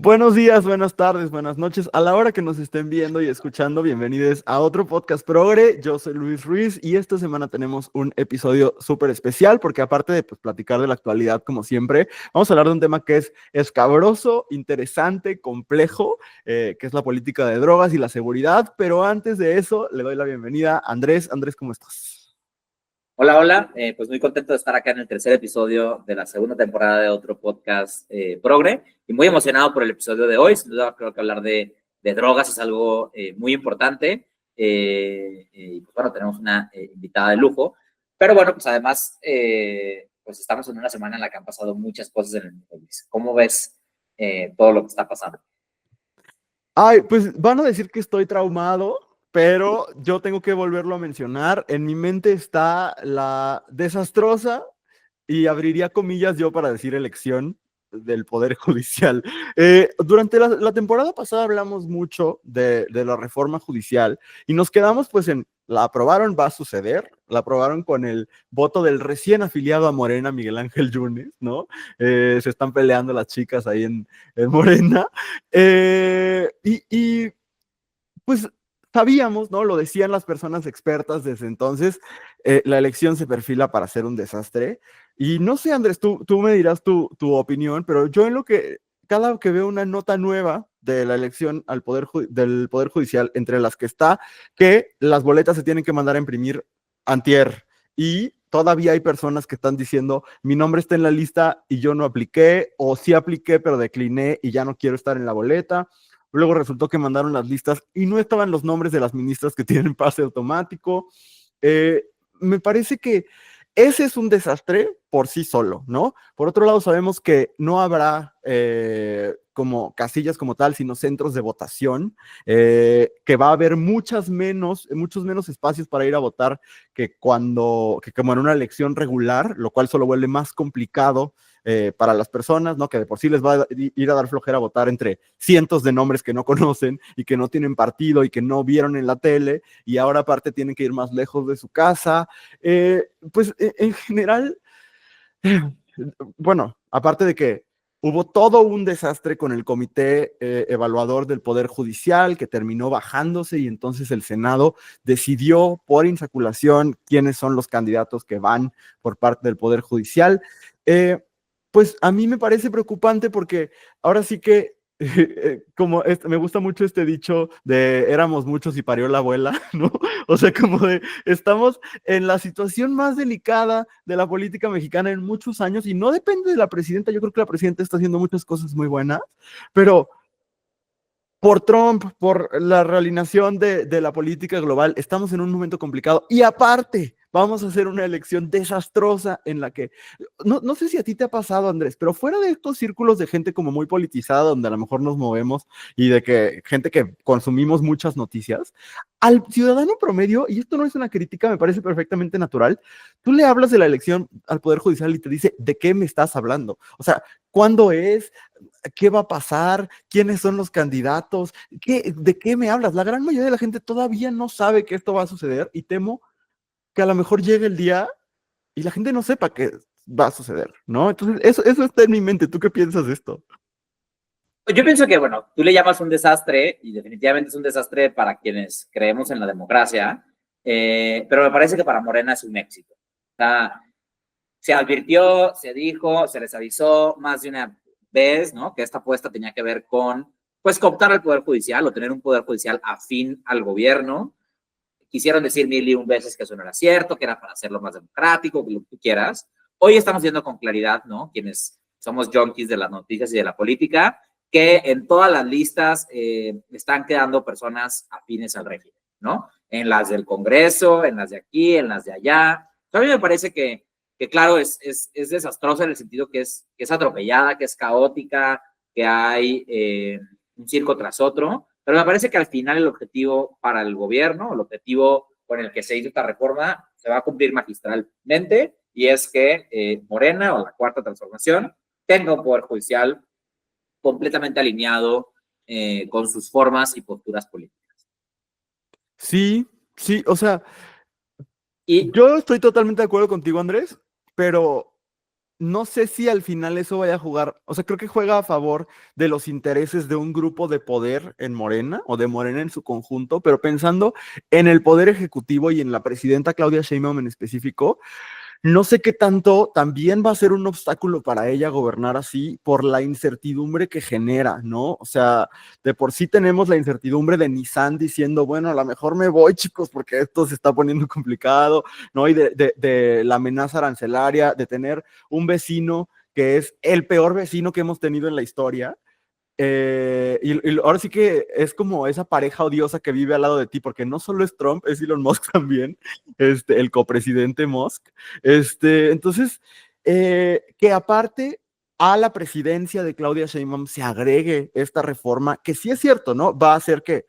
Buenos días, buenas tardes, buenas noches. A la hora que nos estén viendo y escuchando, bienvenidos a otro podcast Progre. Yo soy Luis Ruiz y esta semana tenemos un episodio súper especial porque aparte de platicar de la actualidad como siempre, vamos a hablar de un tema que es escabroso, interesante, complejo, que es la política de drogas y la seguridad. Pero antes de eso, le doy la bienvenida a Andrés. Andrés, ¿cómo estás? Hola, hola. Pues muy contento de estar acá en el tercer episodio de la segunda temporada de otro podcast Progre y muy emocionado por el episodio de hoy. Sin duda, creo que hablar de drogas es algo muy importante. Y pues bueno, tenemos una invitada de lujo. Pero bueno, pues además, pues estamos en una semana en la que han pasado muchas cosas en el país. ¿Cómo ves todo lo que está pasando? Ay, pues van a decir que estoy traumado, pero yo tengo que volverlo a mencionar. En mi mente está la desastrosa, y abriría comillas yo para decir elección del Poder Judicial. Durante la temporada pasada hablamos mucho de la reforma judicial y nos quedamos pues en, la aprobaron, va a suceder, la aprobaron con el voto del recién afiliado a Morena, Miguel Ángel Yunes, ¿no? Se están peleando las chicas ahí en Morena. Y pues sabíamos, ¿no? Lo decían las personas expertas desde entonces, la elección se perfila para ser un desastre. Y no sé, Andrés, tú me dirás tu opinión, pero yo en lo que, cada que veo una nota nueva de la elección al del Poder Judicial, entre las que está que las boletas se tienen que mandar a imprimir antier, y todavía hay personas que están diciendo, mi nombre está en la lista y yo no apliqué, o sí apliqué pero decliné y ya no quiero estar en la boleta. Luego resultó que mandaron las listas y no estaban los nombres de las ministras que tienen pase automático. Eh, Me parece que ese es un desastre por sí solo, ¿no? Por otro lado, sabemos que no habrá como casillas como tal, sino centros de votación, que va a haber muchos menos espacios para ir a votar que como en una elección regular, lo cual solo vuelve más complicado para las personas, ¿no? Que de por sí les va a ir a dar flojera votar entre cientos de nombres que no conocen y que no tienen partido y que no vieron en la tele, y ahora aparte tienen que ir más lejos de su casa. Pues en general, bueno, aparte de que hubo todo un desastre con el comité evaluador del Poder Judicial que terminó bajándose, y entonces el Senado decidió por insaculación quiénes son los candidatos que van por parte del Poder Judicial. Eh, pues a mí me parece preocupante porque ahora sí que como me gusta mucho este dicho de éramos muchos y parió la abuela, ¿no? O sea, como de estamos en la situación más delicada de la política mexicana en muchos años, y no depende de la presidenta. Yo creo que la presidenta está haciendo muchas cosas muy buenas, pero por Trump, por la realineación de la política global, estamos en un momento complicado. Y aparte, vamos a hacer una elección desastrosa en la que, no sé si a ti te ha pasado, Andrés, pero fuera de estos círculos de gente como muy politizada, donde a lo mejor nos movemos, y de que gente que consumimos muchas noticias, al ciudadano promedio, y esto no es una crítica, me parece perfectamente natural, tú le hablas de la elección al Poder Judicial y te dice, ¿de qué me estás hablando? O sea, ¿cuándo es? ¿Qué va a pasar? ¿Quiénes son los candidatos? ¿De qué me hablas? La gran mayoría de la gente todavía no sabe que esto va a suceder, y temo que a lo mejor llegue el día y la gente no sepa que va a suceder, ¿no? Entonces, eso está en mi mente. ¿Tú qué piensas de esto? Yo pienso que, bueno, tú le llamas un desastre y definitivamente es un desastre para quienes creemos en la democracia, pero me parece que para Morena es un éxito. O sea, se advirtió, se dijo, se les avisó más de una vez, ¿no? Que esta apuesta tenía que ver con, pues, cooptar al Poder Judicial o tener un Poder Judicial afín al gobierno. Quisieron decir mil y un veces que eso no era cierto, que era para hacerlo más democrático, que lo que tú quieras. Hoy estamos viendo con claridad, ¿no? Quienes somos junkies de las noticias y de la política, que en todas las listas están quedando personas afines al régimen, ¿no? En las del Congreso, en las de aquí, en las de allá. A mí me parece que claro, es desastrosa en el sentido que es atropellada, que es caótica, que hay un circo tras otro, pero me parece que al final el objetivo para el gobierno, el objetivo con el que se hizo esta reforma, se va a cumplir magistralmente, y es que Morena o la Cuarta Transformación tenga un poder judicial completamente alineado con sus formas y posturas políticas. Sí, sí, o sea, Y yo estoy totalmente de acuerdo contigo, Andrés, pero no sé si al final eso vaya a jugar, o sea, creo que juega a favor de los intereses de un grupo de poder en Morena o de Morena en su conjunto, pero pensando en el poder ejecutivo y en la presidenta Claudia Sheinbaum en específico, no sé qué tanto también va a ser un obstáculo para ella gobernar así por la incertidumbre que genera, ¿no? O sea, de por sí tenemos la incertidumbre de Nissan diciendo, bueno, a lo mejor me voy, chicos, porque esto se está poniendo complicado, ¿no? Y de la amenaza arancelaria, de tener un vecino que es el peor vecino que hemos tenido en la historia, y ahora sí que es como esa pareja odiosa que vive al lado de ti, porque no solo es Trump, es Elon Musk también, el copresidente Musk. Entonces, que aparte a la presidencia de Claudia Sheinbaum se agregue esta reforma, que sí es cierto, ¿no? Va a hacer que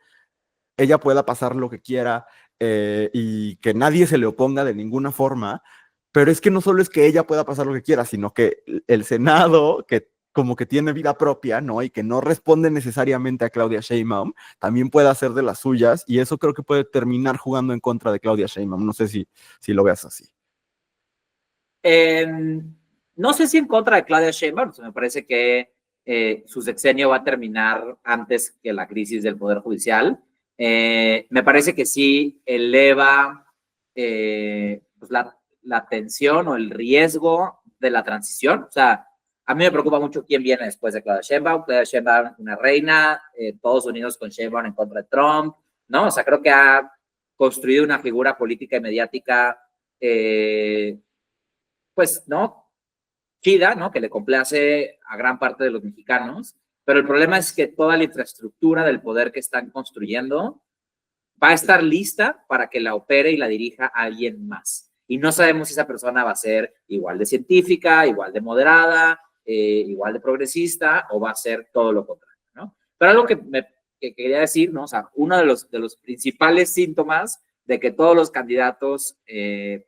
ella pueda pasar lo que quiera y que nadie se le oponga de ninguna forma, pero es que no solo es que ella pueda pasar lo que quiera, sino que el Senado, que como que tiene vida propia, ¿no? Y que no responde necesariamente a Claudia Sheinbaum, también puede hacer de las suyas, y eso creo que puede terminar jugando en contra de Claudia Sheinbaum. No sé si lo veas así. Eh, no sé si en contra de Claudia Sheinbaum, me parece que su sexenio va a terminar antes que la crisis del Poder Judicial. Me parece que sí eleva pues la tensión o el riesgo de la transición. O sea, a mí me preocupa mucho quién viene después de Claudia Sheinbaum. Claudia Sheinbaum, una reina, todos unidos con Sheinbaum en contra de Trump, ¿no? O sea, creo que ha construido una figura política y mediática pues, ¿no? Chida, ¿no? Que le complace a gran parte de los mexicanos, pero el problema es que toda la infraestructura del poder que están construyendo va a estar lista para que la opere y la dirija alguien más. Y no sabemos si esa persona va a ser igual de científica, igual de moderada, igual de progresista, o va a ser todo lo contrario, ¿no? Pero algo que quería decir, ¿no? O sea, uno de los principales síntomas de que todos los candidatos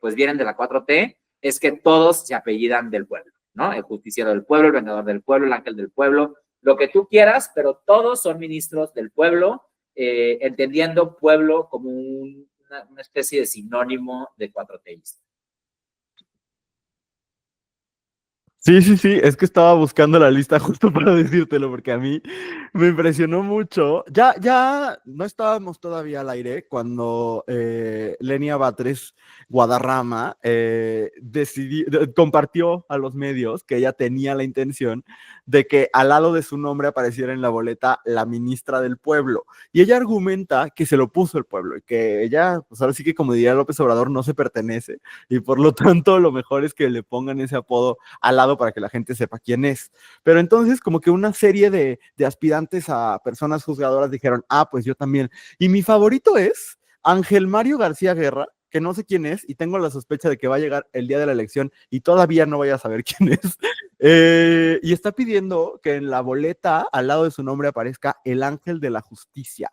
pues vienen de la 4T es que todos se apellidan del pueblo, ¿no? El justiciero del pueblo, el vengador del pueblo, el ángel del pueblo, lo que tú quieras, pero todos son ministros del pueblo, entendiendo pueblo como una especie de sinónimo de cuatroteísta. Sí, sí, sí, es que estaba buscando la lista justo para decírtelo, porque a mí me impresionó mucho. Ya no estábamos todavía al aire cuando Lenia Batres Guadarrama compartió a los medios que ella tenía la intención de que al lado de su nombre apareciera en la boleta la ministra del pueblo. Y ella argumenta que se lo puso el pueblo y que ella, pues ahora sí que como diría López Obrador, no se pertenece y por lo tanto lo mejor es que le pongan ese apodo al lado para que la gente sepa quién es. Pero entonces como que una serie de aspirantes a personas juzgadoras dijeron, ah, pues yo también. Y mi favorito es Ángel Mario García Guerra, que no sé quién es y tengo la sospecha de que va a llegar el día de la elección y todavía no vaya a saber quién es. Y está pidiendo que en la boleta al lado de su nombre aparezca el ángel de la justicia.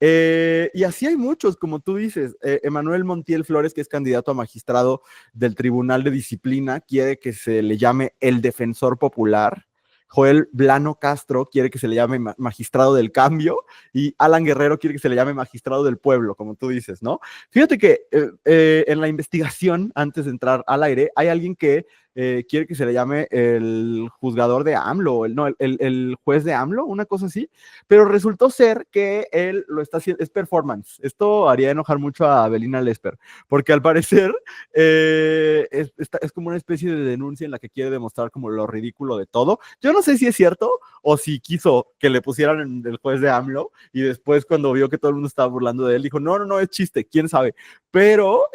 Y así hay muchos, como tú dices. Emanuel Montiel Flores, que es candidato a magistrado del Tribunal de Disciplina, quiere que se le llame el defensor popular. Joel Blano Castro quiere que se le llame magistrado del cambio y Alan Guerrero quiere que se le llame magistrado del pueblo, como tú dices, ¿no? Fíjate que en la investigación, antes de entrar al aire, hay alguien que quiere que se le llame el juzgador de AMLO, no, el juez de AMLO, una cosa así, pero resultó ser que él lo está haciendo, es performance. Esto haría enojar mucho a Belina Lesper, porque al parecer es como una especie de denuncia en la que quiere demostrar como lo ridículo de todo. Yo no sé si es cierto o si quiso que le pusieran en el juez de AMLO y después cuando vio que todo el mundo estaba burlando de él, dijo, no, no, no, es chiste, quién sabe. Pero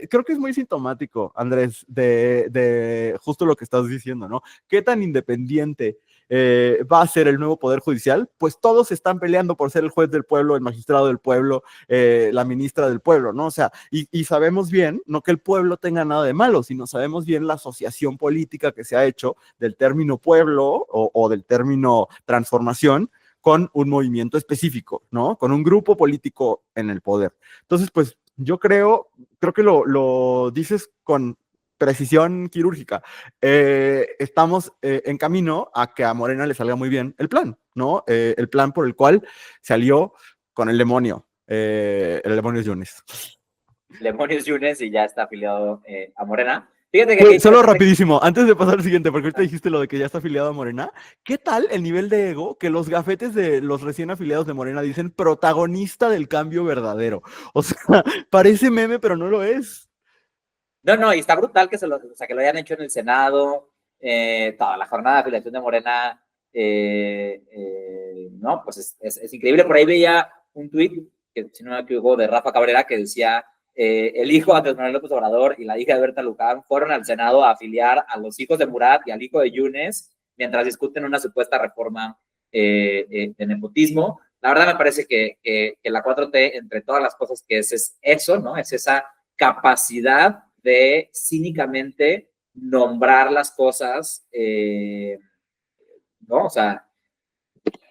creo que es muy sintomático, Andrés, de justo lo que estás diciendo, ¿no? ¿Qué tan independiente va a ser el nuevo Poder Judicial? Pues todos están peleando por ser el juez del pueblo, el magistrado del pueblo, la ministra del pueblo, ¿no? O sea, y sabemos bien, no que el pueblo tenga nada de malo, sino sabemos bien la asociación política que se ha hecho del término pueblo o del término transformación con un movimiento específico, ¿no? Con un grupo político en el poder. Entonces, pues yo creo que lo dices con precisión quirúrgica. Estamos en camino a que a Morena le salga muy bien el plan, ¿no? El plan por el cual se alió con el demonio Yunes. Lemonius Yunes y ya está afiliado a Morena. Fíjate que Güey, solo rapidísimo, antes de pasar al siguiente, porque ahorita dijiste lo de que ya está afiliado a Morena. ¿Qué tal el nivel de ego que los gafetes de los recién afiliados de Morena dicen protagonista del cambio verdadero? O sea, parece meme, pero no lo es. No, y está brutal que o sea, que lo hayan hecho en el Senado, toda la jornada de afiliación de Morena, no, pues es increíble. Por ahí veía un tuit, que si no me equivoco, de Rafa Cabrera, que decía, el hijo de Andrés Manuel López Obrador y la hija de Berta Luján fueron al Senado a afiliar a los hijos de Murat y al hijo de Yunes mientras discuten una supuesta reforma de nepotismo. La verdad me parece que la 4T, entre todas las cosas que es eso, ¿no? Es esa capacidad de cínicamente nombrar las cosas, ¿no? O sea,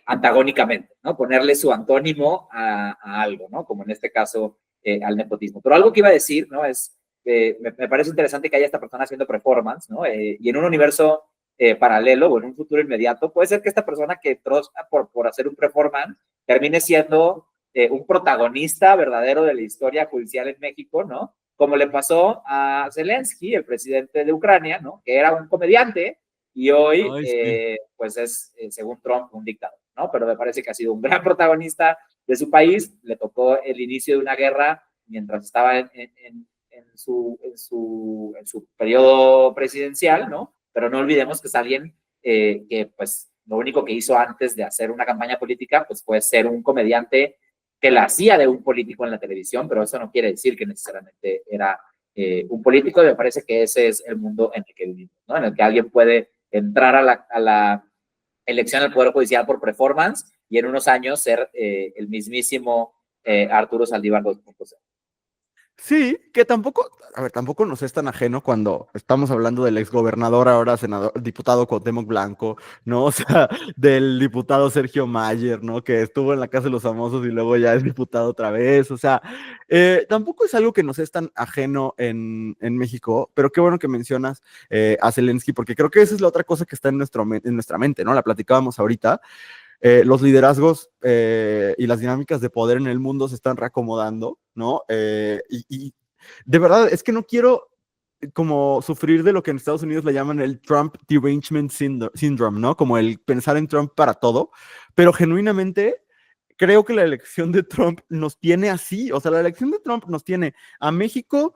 antagónicamente, ¿no? Ponerle su antónimo a algo, ¿no? Como en este caso, al nepotismo. Pero algo que iba a decir, ¿no? Es, me parece interesante que haya esta persona haciendo performance, ¿no? Y en un universo paralelo o en un futuro inmediato, puede ser que esta persona que troza por hacer un performance termine siendo un protagonista verdadero de la historia judicial en México, ¿no? Como le pasó a Zelensky, el presidente de Ucrania, ¿no? Que era un comediante y hoy, Ay, sí. pues es, según Trump, un dictador, ¿no? Pero me parece que ha sido un gran protagonista de su país, le tocó el inicio de una guerra mientras estaba en su periodo presidencial, ¿no? Pero no olvidemos que es alguien que, pues, lo único que hizo antes de hacer una campaña política, pues, fue ser un comediante que la hacía de un político en la televisión, pero eso no quiere decir que necesariamente era un político, y me parece que ese es el mundo en el que vivimos, ¿no? En el que alguien puede entrar a la elección al Poder Judicial por performance y en unos años ser el mismísimo Arturo Saldívar 2.0. Sí, que tampoco, a ver, tampoco nos es tan ajeno cuando estamos hablando del exgobernador, ahora senador, diputado Cuauhtémoc Blanco, ¿no? O sea, del diputado Sergio Mayer, ¿no? Que estuvo en la Casa de los Famosos y luego ya es diputado otra vez. O sea, tampoco es algo que nos es tan ajeno en México, pero qué bueno que mencionas a Zelensky, porque creo que esa es la otra cosa que está en nuestra mente, ¿no? La platicábamos ahorita. Los liderazgos y las dinámicas de poder en el mundo se están reacomodando, ¿no? Y de verdad, es que no quiero como sufrir de lo que en Estados Unidos le llaman el Trump Derangement Syndrome, ¿no? Como el pensar en Trump para todo, pero genuinamente creo que la elección de Trump nos tiene así, o sea, la elección de Trump nos tiene a México,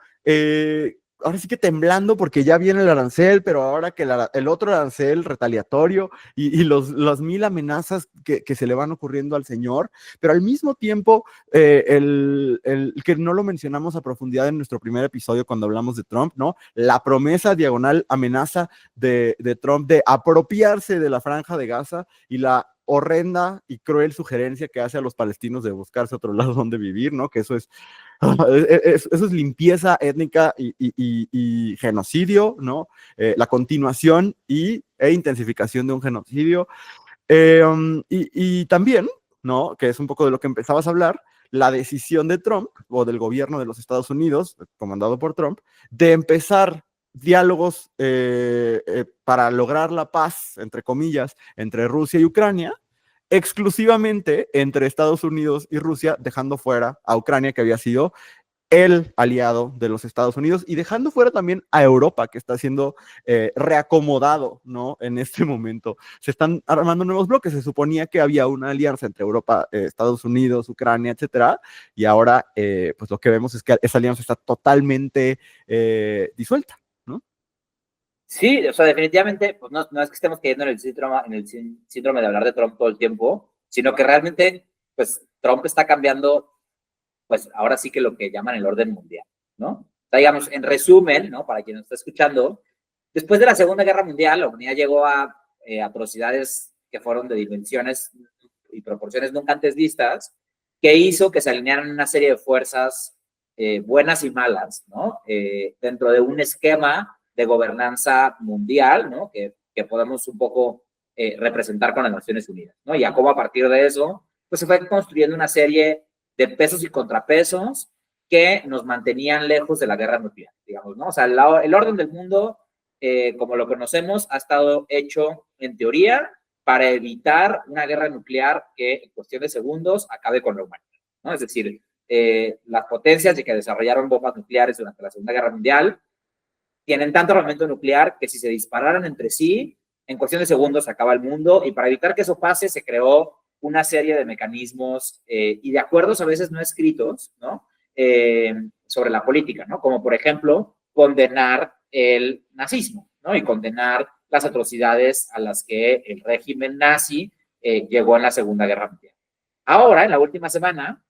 ahora sí que temblando porque ya viene el arancel, pero ahora que el otro arancel retaliatorio y las mil amenazas que se le van ocurriendo al señor, pero al mismo tiempo, el que no lo mencionamos a profundidad en nuestro primer episodio cuando hablamos de Trump, ¿no? La promesa diagonal amenaza de Trump de apropiarse de la franja de Gaza y la horrenda y cruel sugerencia que hace a los palestinos de buscarse otro lado donde vivir, ¿no? Que eso es, eso es limpieza étnica y genocidio, ¿no? La continuación e intensificación de un genocidio. Y también, ¿no? Que es un poco de lo que empezabas a hablar, la decisión de Trump o del gobierno de los Estados Unidos, comandado por Trump, de empezar diálogos para lograr la paz, entre comillas, entre Rusia y Ucrania, exclusivamente entre Estados Unidos y Rusia, dejando fuera a Ucrania, que había sido el aliado de los Estados Unidos y dejando fuera también a Europa, que está siendo reacomodado, ¿no? En este momento. Se están armando nuevos bloques. Se suponía que había una alianza entre Europa, Estados Unidos, Ucrania, etcétera, y ahora, pues lo que vemos es que esa alianza está totalmente disuelta, ¿no? Sí, o sea, definitivamente, pues no es que estemos cayendo en el síndrome de hablar de Trump todo el tiempo, sino que realmente, pues Trump está cambiando, pues ahora sí que lo que llaman el orden mundial, ¿no? O sea, digamos, en resumen, ¿no? Para quien nos está escuchando, después de la Segunda Guerra Mundial, la humanidad llegó a atrocidades que fueron de dimensiones y proporciones nunca antes vistas, que hizo que se alinearan una serie de fuerzas buenas y malas, ¿no? Dentro de un esquema de gobernanza mundial, ¿no? Que podemos un poco representar con las Naciones Unidas, ¿no? Y a cómo a partir de eso, pues se fue construyendo una serie de pesos y contrapesos que nos mantenían lejos de la guerra nuclear, digamos, ¿no? O sea, el orden del mundo, como lo conocemos, ha estado hecho en teoría para evitar una guerra nuclear que en cuestión de segundos acabe con la humanidad, ¿no? Es decir, las potencias que desarrollaron bombas nucleares durante la Segunda Guerra Mundial tienen tanto armamento nuclear que si se dispararan entre sí, en cuestión de segundos se acaba el mundo, y para evitar que eso pase se creó una serie de mecanismos y de acuerdos a veces no escritos, ¿no? Sobre la política, ¿no? Como por ejemplo, condenar el nazismo, ¿no? Y condenar las atrocidades a las que el régimen nazi llegó en la Segunda Guerra Mundial. Ahora, en la última semana,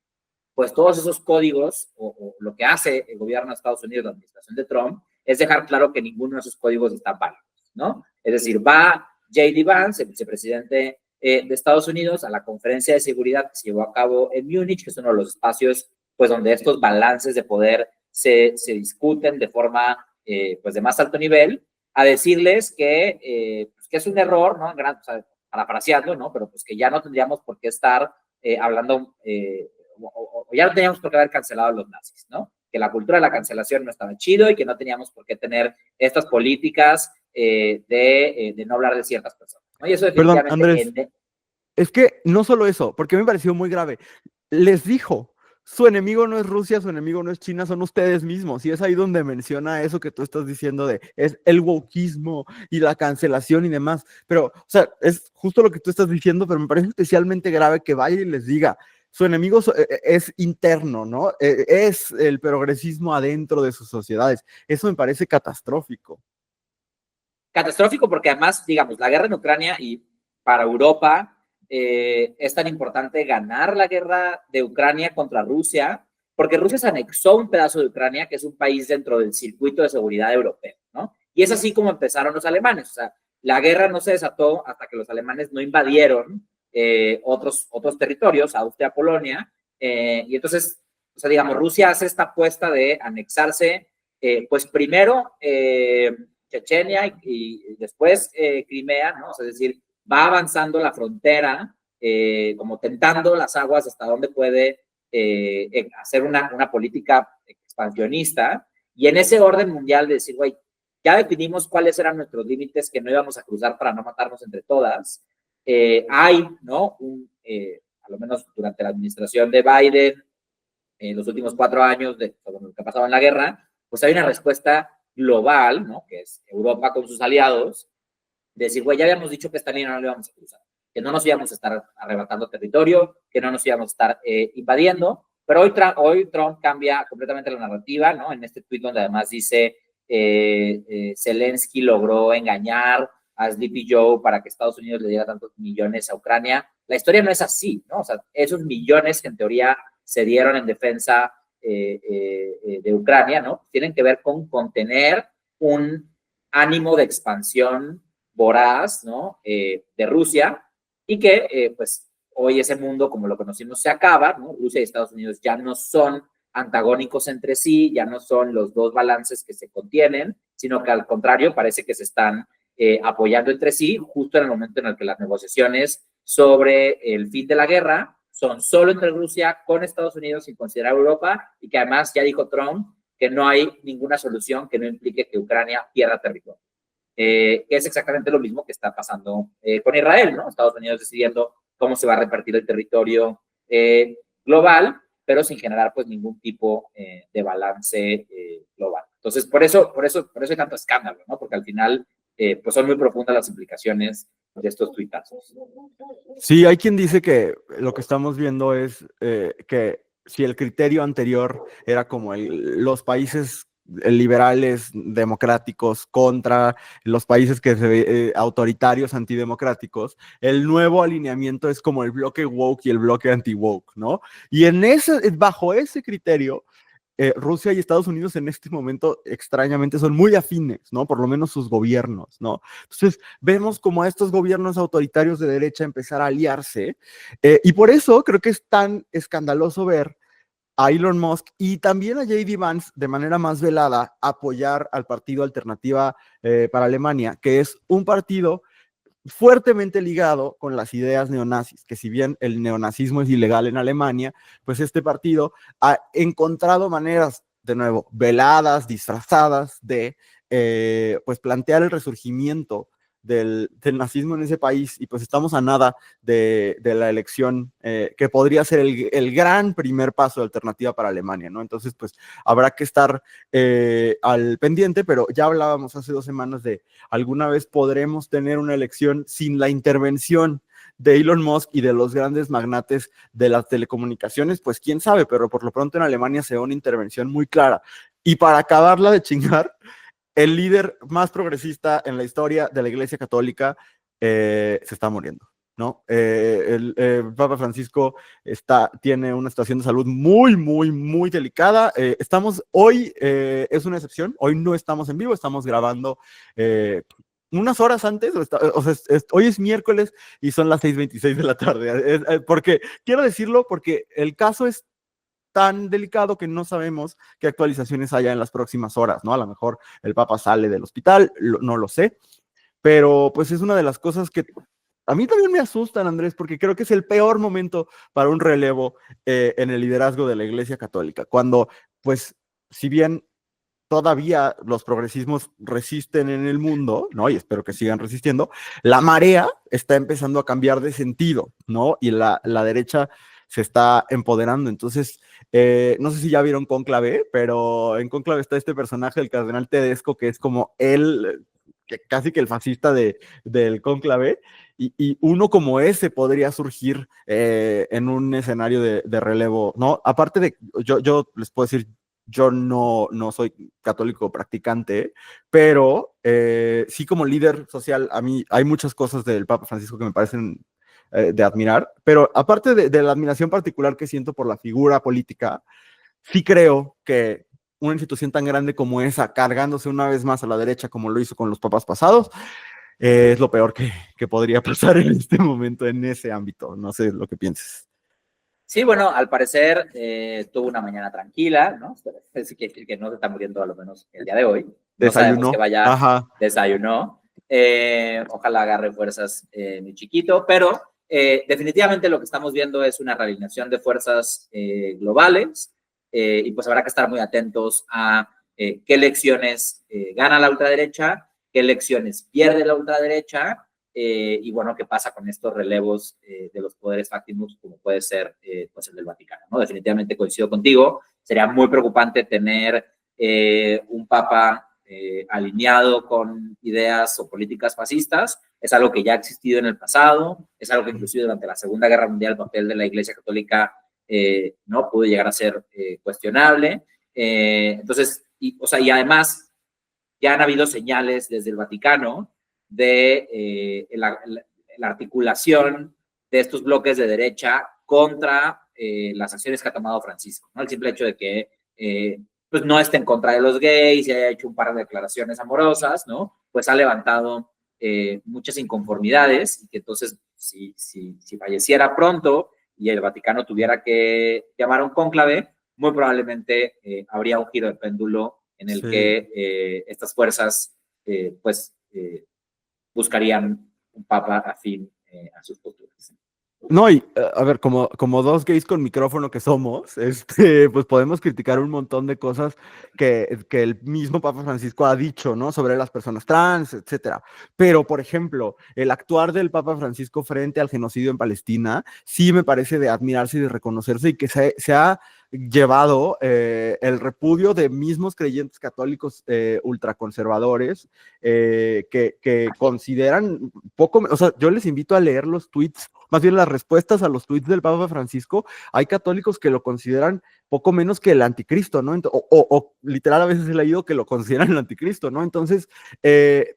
pues todos esos códigos, o lo que hace el gobierno de Estados Unidos, la administración de Trump, es dejar claro que ninguno de esos códigos está válido, ¿no? Es decir, va J.D. Vance, el vicepresidente de Estados Unidos, a la conferencia de seguridad que se llevó a cabo en Múnich, que es uno de los espacios pues donde estos balances de poder se discuten de forma pues de más alto nivel, a decirles pues que es un error, ¿no? O sea, parafraseando, ¿no? Pero pues que ya no tendríamos por qué estar hablando, o ya no teníamos por qué haber cancelado a los nazis, ¿no? Que la cultura de la cancelación no estaba chido y que no teníamos por qué tener estas políticas de no hablar de ciertas personas, ¿no? Y eso definitivamente... Perdón, Andrés, es que no solo eso, porque me pareció muy grave. Les dijo, su enemigo no es Rusia, su enemigo no es China, son ustedes mismos. Y es ahí donde menciona eso que tú estás diciendo es el wokismo y la cancelación y demás. Pero, o sea, es justo lo que tú estás diciendo, pero me parece especialmente grave que vaya y les diga, su enemigo es interno, ¿no? Es el progresismo adentro de sus sociedades. Eso me parece catastrófico. Catastrófico porque además, digamos, la guerra en Ucrania y para Europa es tan importante ganar la guerra de Ucrania contra Rusia, porque Rusia se anexó un pedazo de Ucrania, que es un país dentro del circuito de seguridad europeo, ¿no? Y es así como empezaron los alemanes. O sea, la guerra no se desató hasta que los alemanes no invadieron otros territorios, Austria, Polonia, y entonces, o sea, digamos, Rusia hace esta apuesta de anexarse, pues primero Chechenia y después Crimea, ¿no? O sea, es decir, va avanzando la frontera, como tentando las aguas hasta donde puede hacer una política expansionista, y en ese orden mundial de decir, güey, ya definimos cuáles eran nuestros límites que no íbamos a cruzar para no matarnos entre todas. Hay, ¿no? A lo menos durante la administración de Biden, en los últimos 4 años de lo que ha pasado en la guerra, pues hay una respuesta global, ¿no? Que es Europa con sus aliados, de decir, güey, ya habíamos dicho que esta línea no la íbamos a cruzar, que no nos íbamos a estar arrebatando territorio, que no nos íbamos a estar invadiendo, pero hoy Trump cambia completamente la narrativa, ¿no? En este tuit donde además dice, Zelensky logró engañar a Sleepy Joe para que Estados Unidos le diera tantos millones a Ucrania. La historia no es así, ¿no? O sea, esos millones que en teoría se dieron en defensa de Ucrania, ¿no? Tienen que ver con contener un ánimo de expansión voraz, ¿no? De Rusia, y que, pues, hoy ese mundo, como lo conocimos, se acaba, ¿no? Rusia y Estados Unidos ya no son antagónicos entre sí, ya no son los dos balances que se contienen, sino que al contrario parece que se están apoyando entre sí, justo en el momento en el que las negociaciones sobre el fin de la guerra son solo entre Rusia con Estados Unidos sin considerar Europa, y que además ya dijo Trump que no hay ninguna solución que no implique que Ucrania pierda territorio. Que es exactamente lo mismo que está pasando con Israel, ¿no? Estados Unidos decidiendo cómo se va a repartir el territorio global, pero sin generar pues ningún tipo de balance global. Entonces, por eso hay tanto escándalo, ¿no? Porque al final pues son muy profundas las implicaciones de estos tuitazos. Sí, hay quien dice que lo que estamos viendo es que si el criterio anterior era como los países liberales democráticos contra los países que autoritarios antidemocráticos, el nuevo alineamiento es como el bloque woke y el bloque anti-woke, ¿no? Y bajo ese criterio, Rusia y Estados Unidos en este momento extrañamente son muy afines, ¿no? Por lo menos sus gobiernos, ¿no? Entonces vemos como a estos gobiernos autoritarios de derecha empezar a aliarse, y por eso creo que es tan escandaloso ver a Elon Musk y también a J.D. Vance de manera más velada apoyar al partido Alternativa para Alemania, que es un partido fuertemente ligado con las ideas neonazis, que si bien el neonazismo es ilegal en Alemania, pues este partido ha encontrado maneras, de nuevo, veladas, disfrazadas de pues plantear el resurgimiento del nazismo en ese país, y pues estamos a nada de la elección que podría ser el gran primer paso de alternativa para Alemania, ¿no? Entonces, pues habrá que estar al pendiente, pero ya hablábamos hace 2 semanas de alguna vez podremos tener una elección sin la intervención de Elon Musk y de los grandes magnates de las telecomunicaciones, pues quién sabe, pero por lo pronto en Alemania se ve una intervención muy clara. Y para acabarla de chingar, el líder más progresista en la historia de la Iglesia Católica se está muriendo, ¿no? El Papa Francisco tiene una situación de salud muy, muy, muy delicada. Hoy es una excepción, hoy no estamos en vivo, estamos grabando unas horas antes, o sea, hoy es miércoles y son las 6:26 de la tarde, porque quiero decirlo porque el caso es tan delicado que no sabemos qué actualizaciones haya en las próximas horas, ¿no? A lo mejor el Papa sale del hospital, no lo sé, pero pues es una de las cosas que a mí también me asustan, Andrés, porque creo que es el peor momento para un relevo en el liderazgo de la Iglesia Católica, cuando, pues, si bien todavía los progresismos resisten en el mundo, ¿no? Y espero que sigan resistiendo, la marea está empezando a cambiar de sentido, ¿no? Y la derecha se está empoderando. Entonces, no sé si ya vieron Cónclave, pero en Cónclave está este personaje, el cardenal Tedesco, que es como él, casi que el fascista del Cónclave, y uno como ese podría surgir en un escenario de relevo, ¿no? Aparte de, yo les puedo decir, yo no soy católico practicante, pero sí como líder social, a mí hay muchas cosas del Papa Francisco que me parecen de admirar, pero aparte de la admiración particular que siento por la figura política, sí creo que una institución tan grande como esa, cargándose una vez más a la derecha como lo hizo con los papas pasados, es lo peor que podría pasar en este momento en ese ámbito. No sé lo que pienses. Sí, bueno, al parecer tuvo una mañana tranquila, ¿no? Así que no se está muriendo a lo menos el día de hoy. No sabemos que Desayunó. vaya, Ajá. desayunó. Ojalá agarre fuerzas mi chiquito, pero definitivamente lo que estamos viendo es una realineación de fuerzas globales y pues habrá que estar muy atentos a qué elecciones gana la ultraderecha, qué elecciones pierde la ultraderecha y bueno, qué pasa con estos relevos de los poderes fácticos, como puede ser pues el del Vaticano, ¿no? Definitivamente coincido contigo, sería muy preocupante tener un papa alineado con ideas o políticas fascistas, es algo que ya ha existido en el pasado, es algo que inclusive durante la Segunda Guerra Mundial el papel de la Iglesia Católica no pudo llegar a ser cuestionable, entonces, y además ya han habido señales desde el Vaticano de la articulación de estos bloques de derecha contra las acciones que ha tomado Francisco, ¿no? El simple hecho de que pues no esté en contra de los gays y haya hecho un par de declaraciones amorosas, ¿no? Pues ha levantado muchas inconformidades y que entonces si falleciera pronto y el Vaticano tuviera que llamar a un cónclave, muy probablemente habría un giro de péndulo en el que estas fuerzas pues buscarían un papa afín a sus posturas. No, y a ver, como dos gays con micrófono que somos, pues podemos criticar un montón de cosas que el mismo Papa Francisco ha dicho, ¿no? Sobre las personas trans, etcétera. Pero, por ejemplo, el actuar del Papa Francisco frente al genocidio en Palestina, sí me parece de admirarse y de reconocerse, y que se ha llevado el repudio de mismos creyentes católicos ultraconservadores que consideran poco, o sea, yo les invito a leer los tweets, más bien las respuestas a los tweets del Papa Francisco. Hay católicos que lo consideran poco menos que el anticristo, ¿no? O literal a veces he leído que lo consideran el anticristo, ¿no? Entonces,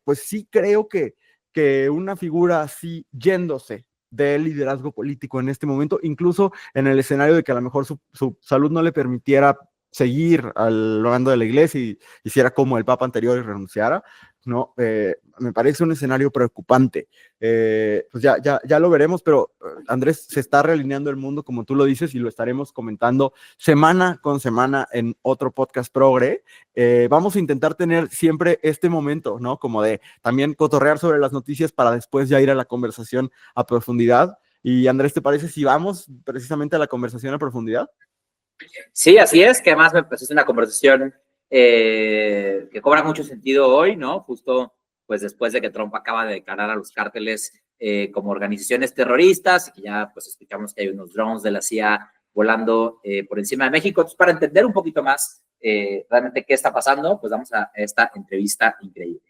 pues sí creo que una figura así yéndose del liderazgo político en este momento, incluso en el escenario de que a lo mejor su salud no le permitiera seguir al mando de la iglesia y hiciera como el papa anterior y renunciara, ¿no? Me parece un escenario preocupante. Pues ya lo veremos, pero Andrés, se está realineando el mundo, como tú lo dices, y lo estaremos comentando semana con semana en otro podcast progre. Vamos a intentar tener siempre este momento, ¿no? Como de también cotorrear sobre las noticias para después ya ir a la conversación a profundidad. Y Andrés, ¿te parece si vamos precisamente a la conversación a profundidad? Sí, así es, que además me parece una conversación que cobra mucho sentido hoy, ¿no? Justo pues después de que Trump acaba de declarar a los cárteles como organizaciones terroristas, y ya pues escuchamos que hay unos drones de la CIA volando por encima de México. Entonces, para entender un poquito más realmente qué está pasando, pues vamos a esta entrevista increíble.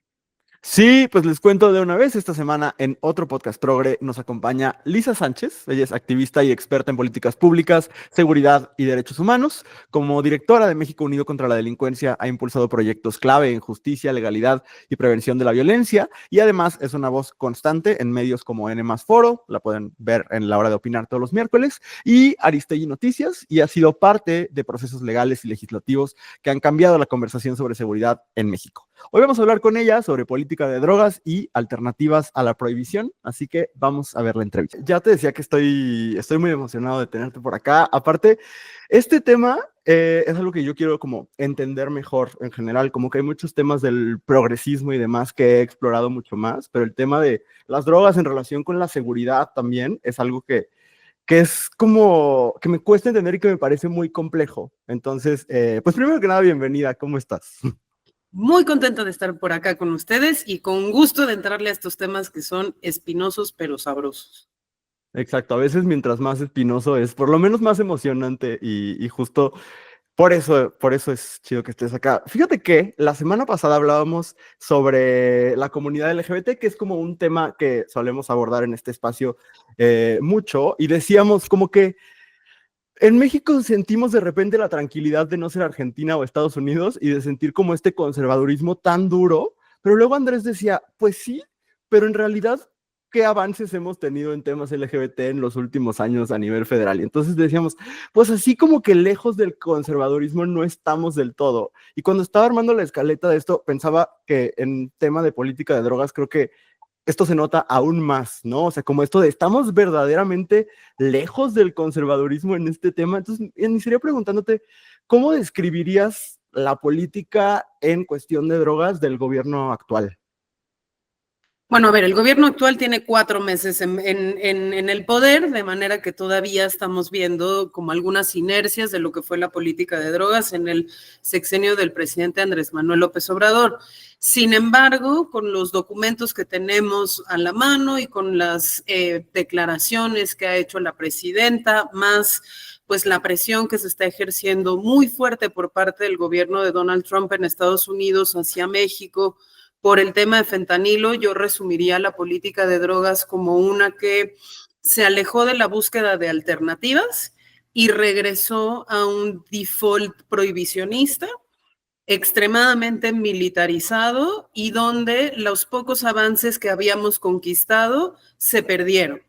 Sí, pues les cuento de una vez, esta semana en otro podcast progre nos acompaña Lisa Sánchez. Ella es activista y experta en políticas públicas, seguridad y derechos humanos. Como directora de México Unido contra la Delincuencia, ha impulsado proyectos clave en justicia, legalidad y prevención de la violencia, y además es una voz constante en medios como N+ Foro, la pueden ver en La Hora de Opinar todos los miércoles, y Aristegui Noticias, y ha sido parte de procesos legales y legislativos que han cambiado la conversación sobre seguridad en México. Hoy vamos a hablar con ella sobre política de drogas y alternativas a la prohibición, así que vamos a ver la entrevista. Ya te decía que estoy muy emocionado de tenerte por acá. Aparte, este tema es algo que yo quiero como entender mejor en general, como que hay muchos temas del progresismo y demás que he explorado mucho más, pero el tema de las drogas en relación con la seguridad también es algo que es como que me cuesta entender y que me parece muy complejo. Entonces, pues primero que nada, bienvenida, ¿cómo estás? Muy contenta de estar por acá con ustedes y con gusto de entrarle a estos temas que son espinosos pero sabrosos. Exacto, a veces mientras más espinoso es, por lo menos más emocionante y justo por eso es chido que estés acá. Fíjate que la semana pasada hablábamos sobre la comunidad LGBT, que es como un tema que solemos abordar en este espacio mucho, y decíamos como que en México sentimos de repente la tranquilidad de no ser Argentina o Estados Unidos y de sentir como este conservadurismo tan duro, pero luego Andrés decía, pues sí, pero en realidad, ¿qué avances hemos tenido en temas LGBT en los últimos años a nivel federal? Y entonces decíamos, pues así como que lejos del conservadurismo no estamos del todo. Y cuando estaba armando la escaleta de esto, pensaba que en tema de política de drogas, creo que esto se nota aún más, ¿no? O sea, como esto de estamos verdaderamente lejos del conservadurismo en este tema. Entonces, iniciaría preguntándote, ¿cómo describirías la política en cuestión de drogas del gobierno actual? Bueno, a ver, el gobierno actual tiene 4 meses en el poder, de manera que todavía estamos viendo como algunas inercias de lo que fue la política de drogas en el sexenio del presidente Andrés Manuel López Obrador. Sin embargo, con los documentos que tenemos a la mano y con las declaraciones que ha hecho la presidenta, más pues la presión que se está ejerciendo muy fuerte por parte del gobierno de Donald Trump en Estados Unidos hacia México, por el tema de fentanilo, yo resumiría la política de drogas como una que se alejó de la búsqueda de alternativas y regresó a un default prohibicionista extremadamente militarizado y donde los pocos avances que habíamos conquistado se perdieron.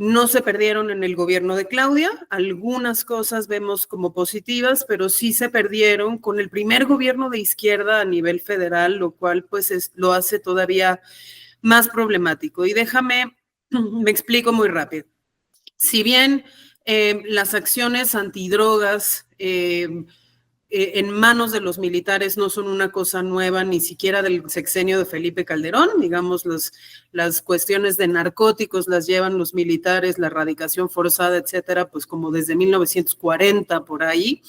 No se perdieron en el gobierno de Claudia, algunas cosas vemos como positivas, pero sí se perdieron con el primer gobierno de izquierda a nivel federal, lo cual pues lo hace todavía más problemático. Y me explico muy rápido. Si bien las acciones antidrogas en manos de los militares no son una cosa nueva, ni siquiera del sexenio de Felipe Calderón, digamos, las cuestiones de narcóticos las llevan los militares, la erradicación forzada, etcétera, pues como desde 1940 por ahí.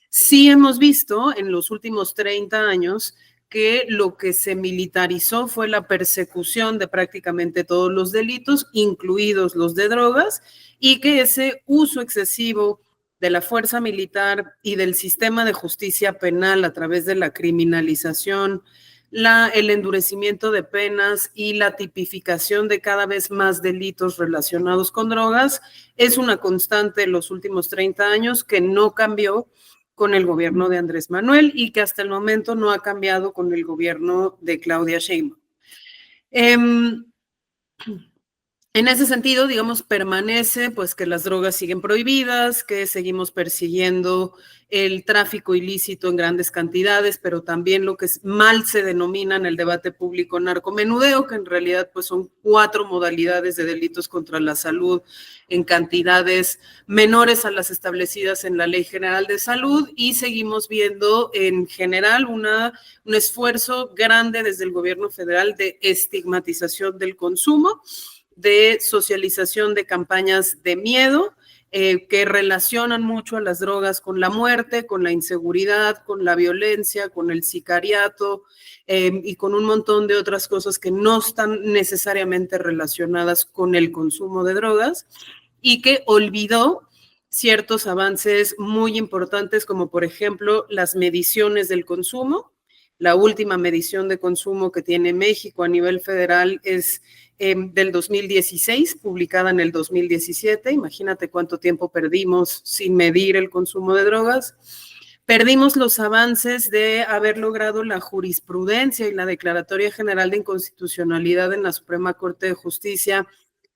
Sí hemos visto en los últimos 30 años que lo que se militarizó fue la persecución de prácticamente todos los delitos, incluidos los de drogas, y que ese uso excesivo de la fuerza militar y del sistema de justicia penal a través de la criminalización, el endurecimiento de penas y la tipificación de cada vez más delitos relacionados con drogas es una constante en los últimos 30 años que no cambió con el gobierno de Andrés Manuel y que hasta el momento no ha cambiado con el gobierno de Claudia Sheinbaum. En ese sentido, digamos, permanece pues que las drogas siguen prohibidas, que seguimos persiguiendo el tráfico ilícito en grandes cantidades, pero también lo que mal se denomina en el debate público narcomenudeo, que en realidad pues son 4 modalidades de delitos contra la salud en cantidades menores a las establecidas en la Ley General de Salud, y seguimos viendo en general un esfuerzo grande desde el gobierno federal de estigmatización del consumo, de socialización de campañas de miedo que relacionan mucho a las drogas con la muerte, con la inseguridad, con la violencia, con el sicariato y con un montón de otras cosas que no están necesariamente relacionadas con el consumo de drogas, y que olvidó ciertos avances muy importantes, como por ejemplo las mediciones del consumo. La última medición de consumo que tiene México a nivel federal es del 2016, publicada en el 2017. Imagínate cuánto tiempo perdimos sin medir el consumo de drogas. Perdimos los avances de haber logrado la jurisprudencia y la Declaratoria General de Inconstitucionalidad en la Suprema Corte de Justicia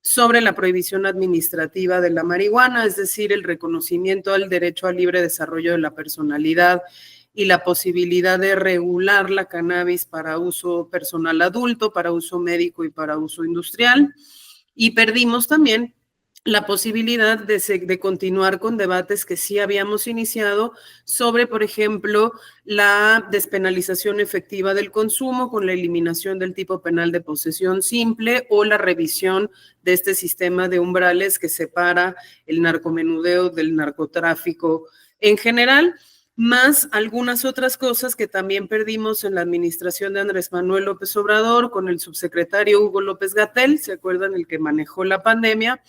sobre la prohibición administrativa de la marihuana, es decir, el reconocimiento al derecho al libre desarrollo de la personalidad y la posibilidad de regular la cannabis para uso personal adulto, para uso médico y para uso industrial. Y perdimos también la posibilidad de continuar con debates que sí habíamos iniciado sobre, por ejemplo, la despenalización efectiva del consumo con la eliminación del tipo penal de posesión simple o la revisión de este sistema de umbrales que separa el narcomenudeo del narcotráfico en general, más algunas otras cosas que también perdimos en la administración de Andrés Manuel López Obrador con el subsecretario Hugo López-Gatell, ¿se acuerdan? El que manejó la pandemia.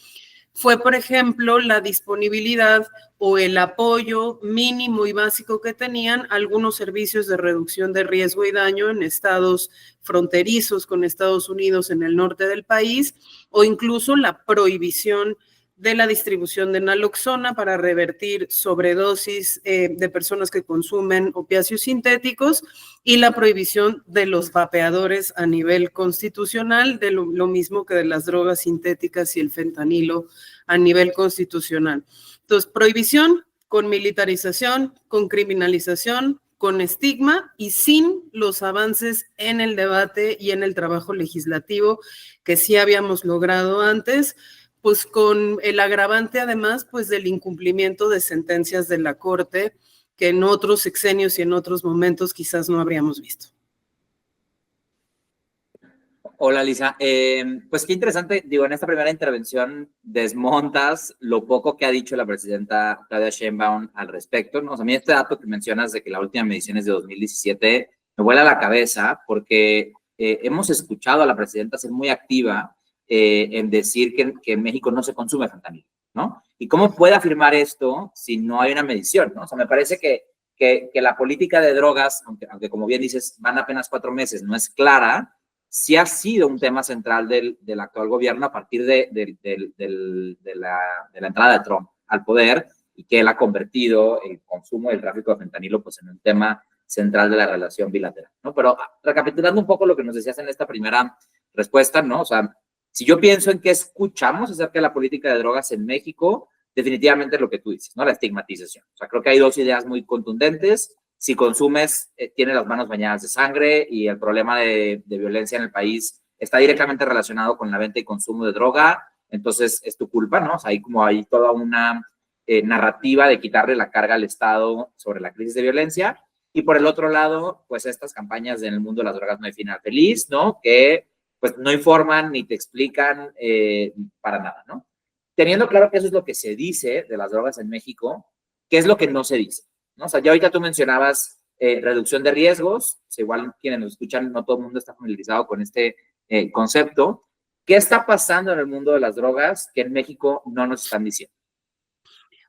Fue, por ejemplo, la disponibilidad o el apoyo mínimo y básico que tenían algunos servicios de reducción de riesgo y daño en estados fronterizos con Estados Unidos en el norte del país, o incluso la prohibición de la distribución de naloxona para revertir sobredosis de personas que consumen opiáceos sintéticos, y la prohibición de los vapeadores a nivel constitucional, de lo mismo que de las drogas sintéticas y el fentanilo a nivel constitucional. Entonces, prohibición con militarización, con criminalización, con estigma y sin los avances en el debate y en el trabajo legislativo que sí habíamos logrado antes, pues con el agravante además pues del incumplimiento de sentencias de la Corte que en otros sexenios y en otros momentos quizás no habríamos visto. Hola, Lisa. Pues qué interesante, digo, en esta primera intervención desmontas lo poco que ha dicho la presidenta Claudia Sheinbaum al respecto, ¿no? O sea, a mí este dato que mencionas de que la última medición es de 2017 me vuela la cabeza porque hemos escuchado a la presidenta ser muy activa en decir que en México no se consume fentanilo, ¿no? ¿Y cómo puede afirmar esto si no hay una medición, ¿no? O sea, me parece que la política de drogas, aunque como bien dices, van apenas 4 meses, no es clara, sí ha sido un tema central del actual gobierno a partir de la entrada de Trump al poder, y que él ha convertido el consumo y el tráfico de fentanilo pues, en un tema central de la relación bilateral, ¿no? Pero recapitulando un poco lo que nos decías en esta primera respuesta, ¿no? O sea, si yo pienso en qué escuchamos acerca de la política de drogas en México, definitivamente es lo que tú dices, ¿no? La estigmatización. O sea, creo que hay 2 ideas muy contundentes. Si consumes, tienes las manos bañadas de sangre, y el problema de violencia en el país está directamente relacionado con la venta y consumo de droga, entonces es tu culpa, ¿no? O sea, hay toda una narrativa de quitarle la carga al Estado sobre la crisis de violencia. Y por el otro lado, pues estas campañas en el mundo de las drogas no hay final feliz, ¿no? Que pues no informan ni te explican para nada, ¿no? Teniendo claro que eso es lo que se dice de las drogas en México, ¿qué es lo que no se dice? ¿No? O sea, ya ahorita tú mencionabas reducción de riesgos, o sea, igual quienes nos escuchan, no todo el mundo está familiarizado con este concepto. ¿Qué está pasando en el mundo de las drogas que en México no nos están diciendo?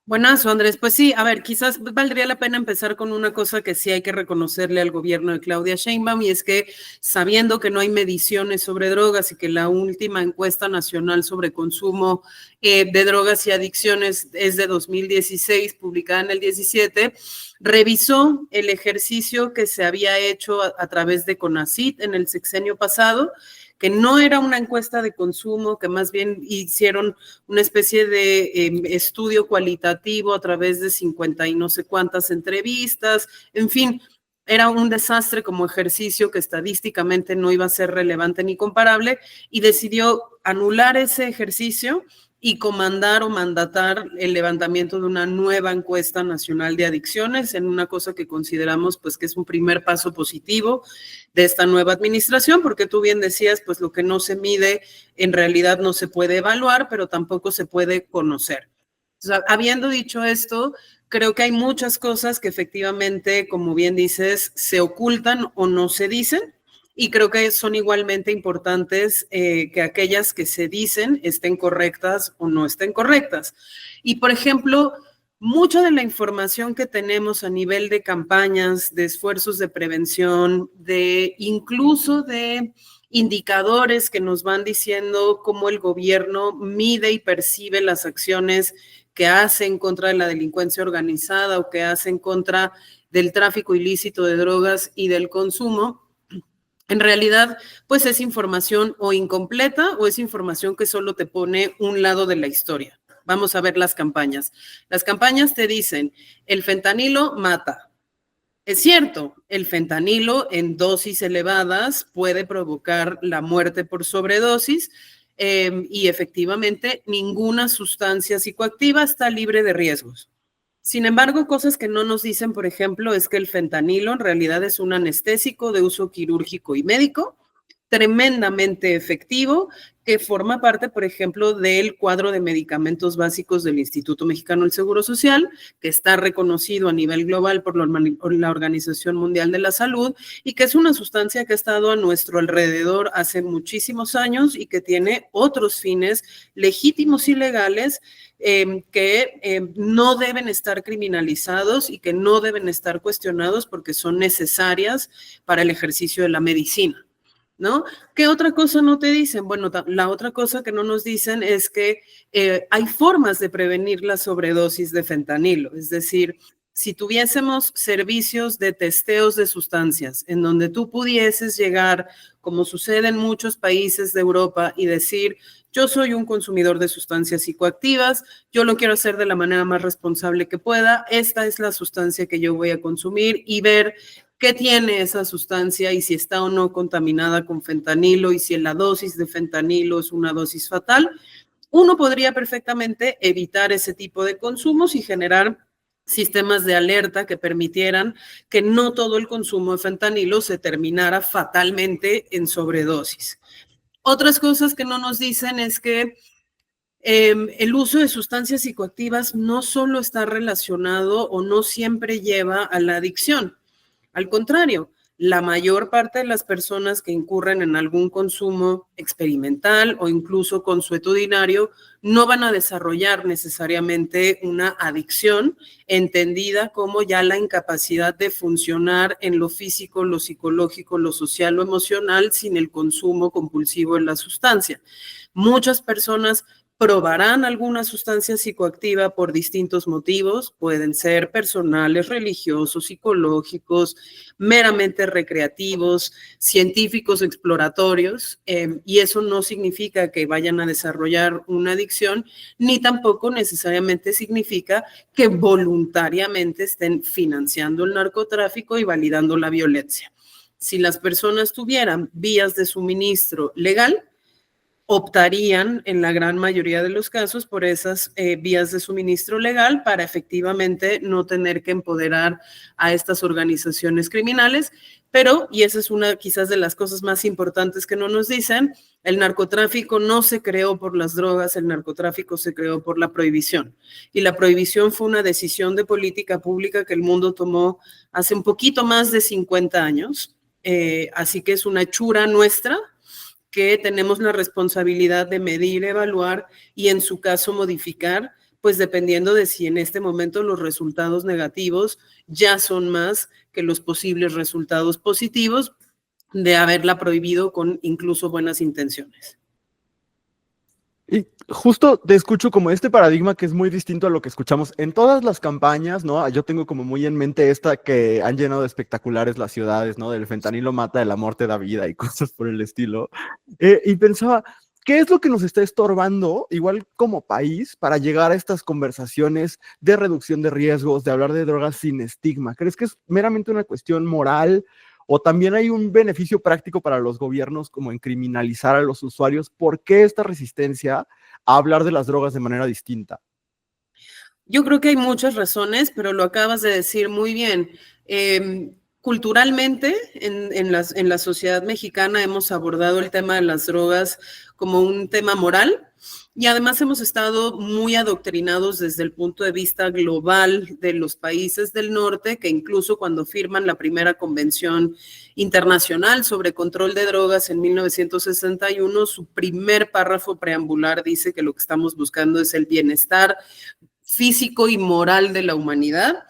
Buenas, Andrés. Pues sí, a ver, quizás valdría la pena empezar con una cosa que sí hay que reconocerle al gobierno de Claudia Sheinbaum, y es que sabiendo que no hay mediciones sobre drogas y que la última encuesta nacional sobre consumo de drogas y adicciones es de 2016, publicada en el 17, revisó el ejercicio que se había hecho a través de CONACYT en el sexenio pasado, que no era una encuesta de consumo, que más bien hicieron una especie de estudio cualitativo a través de 50 y no sé cuántas entrevistas, en fin, era un desastre como ejercicio que estadísticamente no iba a ser relevante ni comparable, y decidió anular ese ejercicio y comandar o mandatar el levantamiento de una nueva encuesta nacional de adicciones, en una cosa que consideramos pues que es un primer paso positivo de esta nueva administración, porque tú bien decías, pues lo que no se mide en realidad no se puede evaluar, pero tampoco se puede conocer. O sea, habiendo dicho esto, creo que hay muchas cosas que efectivamente, como bien dices, se ocultan o no se dicen, y creo que son igualmente importantes que aquellas que se dicen estén correctas o no estén correctas. Y, por ejemplo, mucha de la información que tenemos a nivel de campañas, de esfuerzos de prevención, de incluso de indicadores que nos van diciendo cómo el gobierno mide y percibe las acciones que hace en contra de la delincuencia organizada o que hace en contra del tráfico ilícito de drogas y del consumo, en realidad, pues es información o incompleta o es información que solo te pone un lado de la historia. Vamos a ver las campañas. Las campañas te dicen, el fentanilo mata. Es cierto, el fentanilo en dosis elevadas puede provocar la muerte por sobredosis y efectivamente ninguna sustancia psicoactiva está libre de riesgos. Sin embargo, cosas que no nos dicen, por ejemplo, es que el fentanilo en realidad es un anestésico de uso quirúrgico y médico, tremendamente efectivo, que forma parte, por ejemplo, del cuadro de medicamentos básicos del Instituto Mexicano del Seguro Social, que está reconocido a nivel global por la Organización Mundial de la Salud y que es una sustancia que ha estado a nuestro alrededor hace muchísimos años y que tiene otros fines legítimos y legales que no deben estar criminalizados y que no deben estar cuestionados porque son necesarias para el ejercicio de la medicina, ¿no? ¿Qué otra cosa no te dicen? Bueno, la otra cosa que no nos dicen es que hay formas de prevenir la sobredosis de fentanilo, es decir, si tuviésemos servicios de testeos de sustancias en donde tú pudieses llegar, como sucede en muchos países de Europa, y decir, yo soy un consumidor de sustancias psicoactivas, yo lo quiero hacer de la manera más responsable que pueda, esta es la sustancia que yo voy a consumir y ver qué tiene esa sustancia y si está o no contaminada con fentanilo y si la dosis de fentanilo es una dosis fatal, uno podría perfectamente evitar ese tipo de consumos y generar sistemas de alerta que permitieran que no todo el consumo de fentanilo se terminara fatalmente en sobredosis. Otras cosas que no nos dicen es que el uso de sustancias psicoactivas no solo está relacionado o no siempre lleva a la adicción. Al contrario, la mayor parte de las personas que incurren en algún consumo experimental o incluso consuetudinario no van a desarrollar necesariamente una adicción entendida como ya la incapacidad de funcionar en lo físico, lo psicológico, lo social o emocional sin el consumo compulsivo de la sustancia. Muchas personas probarán alguna sustancia psicoactiva por distintos motivos, pueden ser personales, religiosos, psicológicos, meramente recreativos, científicos exploratorios, y eso no significa que vayan a desarrollar una adicción, ni tampoco necesariamente significa que voluntariamente estén financiando el narcotráfico y validando la violencia. Si las personas tuvieran vías de suministro legal, optarían en la gran mayoría de los casos por esas vías de suministro legal para efectivamente no tener que empoderar a estas organizaciones criminales, pero, y esa es una quizás de las cosas más importantes que no nos dicen, el narcotráfico no se creó por las drogas, el narcotráfico se creó por la prohibición. Y la prohibición fue una decisión de política pública que el mundo tomó hace un poquito más de 50 años, así que es una hechura nuestra, que tenemos la responsabilidad de medir, evaluar y en su caso modificar, pues dependiendo de si en este momento los resultados negativos ya son más que los posibles resultados positivos de haberla prohibido con incluso buenas intenciones. Y justo te escucho como este paradigma que es muy distinto a lo que escuchamos en todas las campañas, ¿no? Yo tengo como muy en mente esta que han llenado de espectaculares las ciudades, ¿no? Del fentanilo mata, el amor te da vida y cosas por el estilo. Y pensaba, ¿qué es lo que nos está estorbando, igual como país, para llegar a estas conversaciones de reducción de riesgos, de hablar de drogas sin estigma? ¿Crees que es meramente una cuestión moral? ¿O también hay un beneficio práctico para los gobiernos como en criminalizar a los usuarios? ¿Por qué esta resistencia a hablar de las drogas de manera distinta? Yo creo que hay muchas razones, pero lo acabas de decir muy bien. culturalmente, en la sociedad mexicana hemos abordado el tema de las drogas como un tema moral y además hemos estado muy adoctrinados desde el punto de vista global de los países del norte, que incluso cuando firman la primera convención internacional sobre control de drogas en 1961, su primer párrafo preambular dice que lo que estamos buscando es el bienestar físico y moral de la humanidad.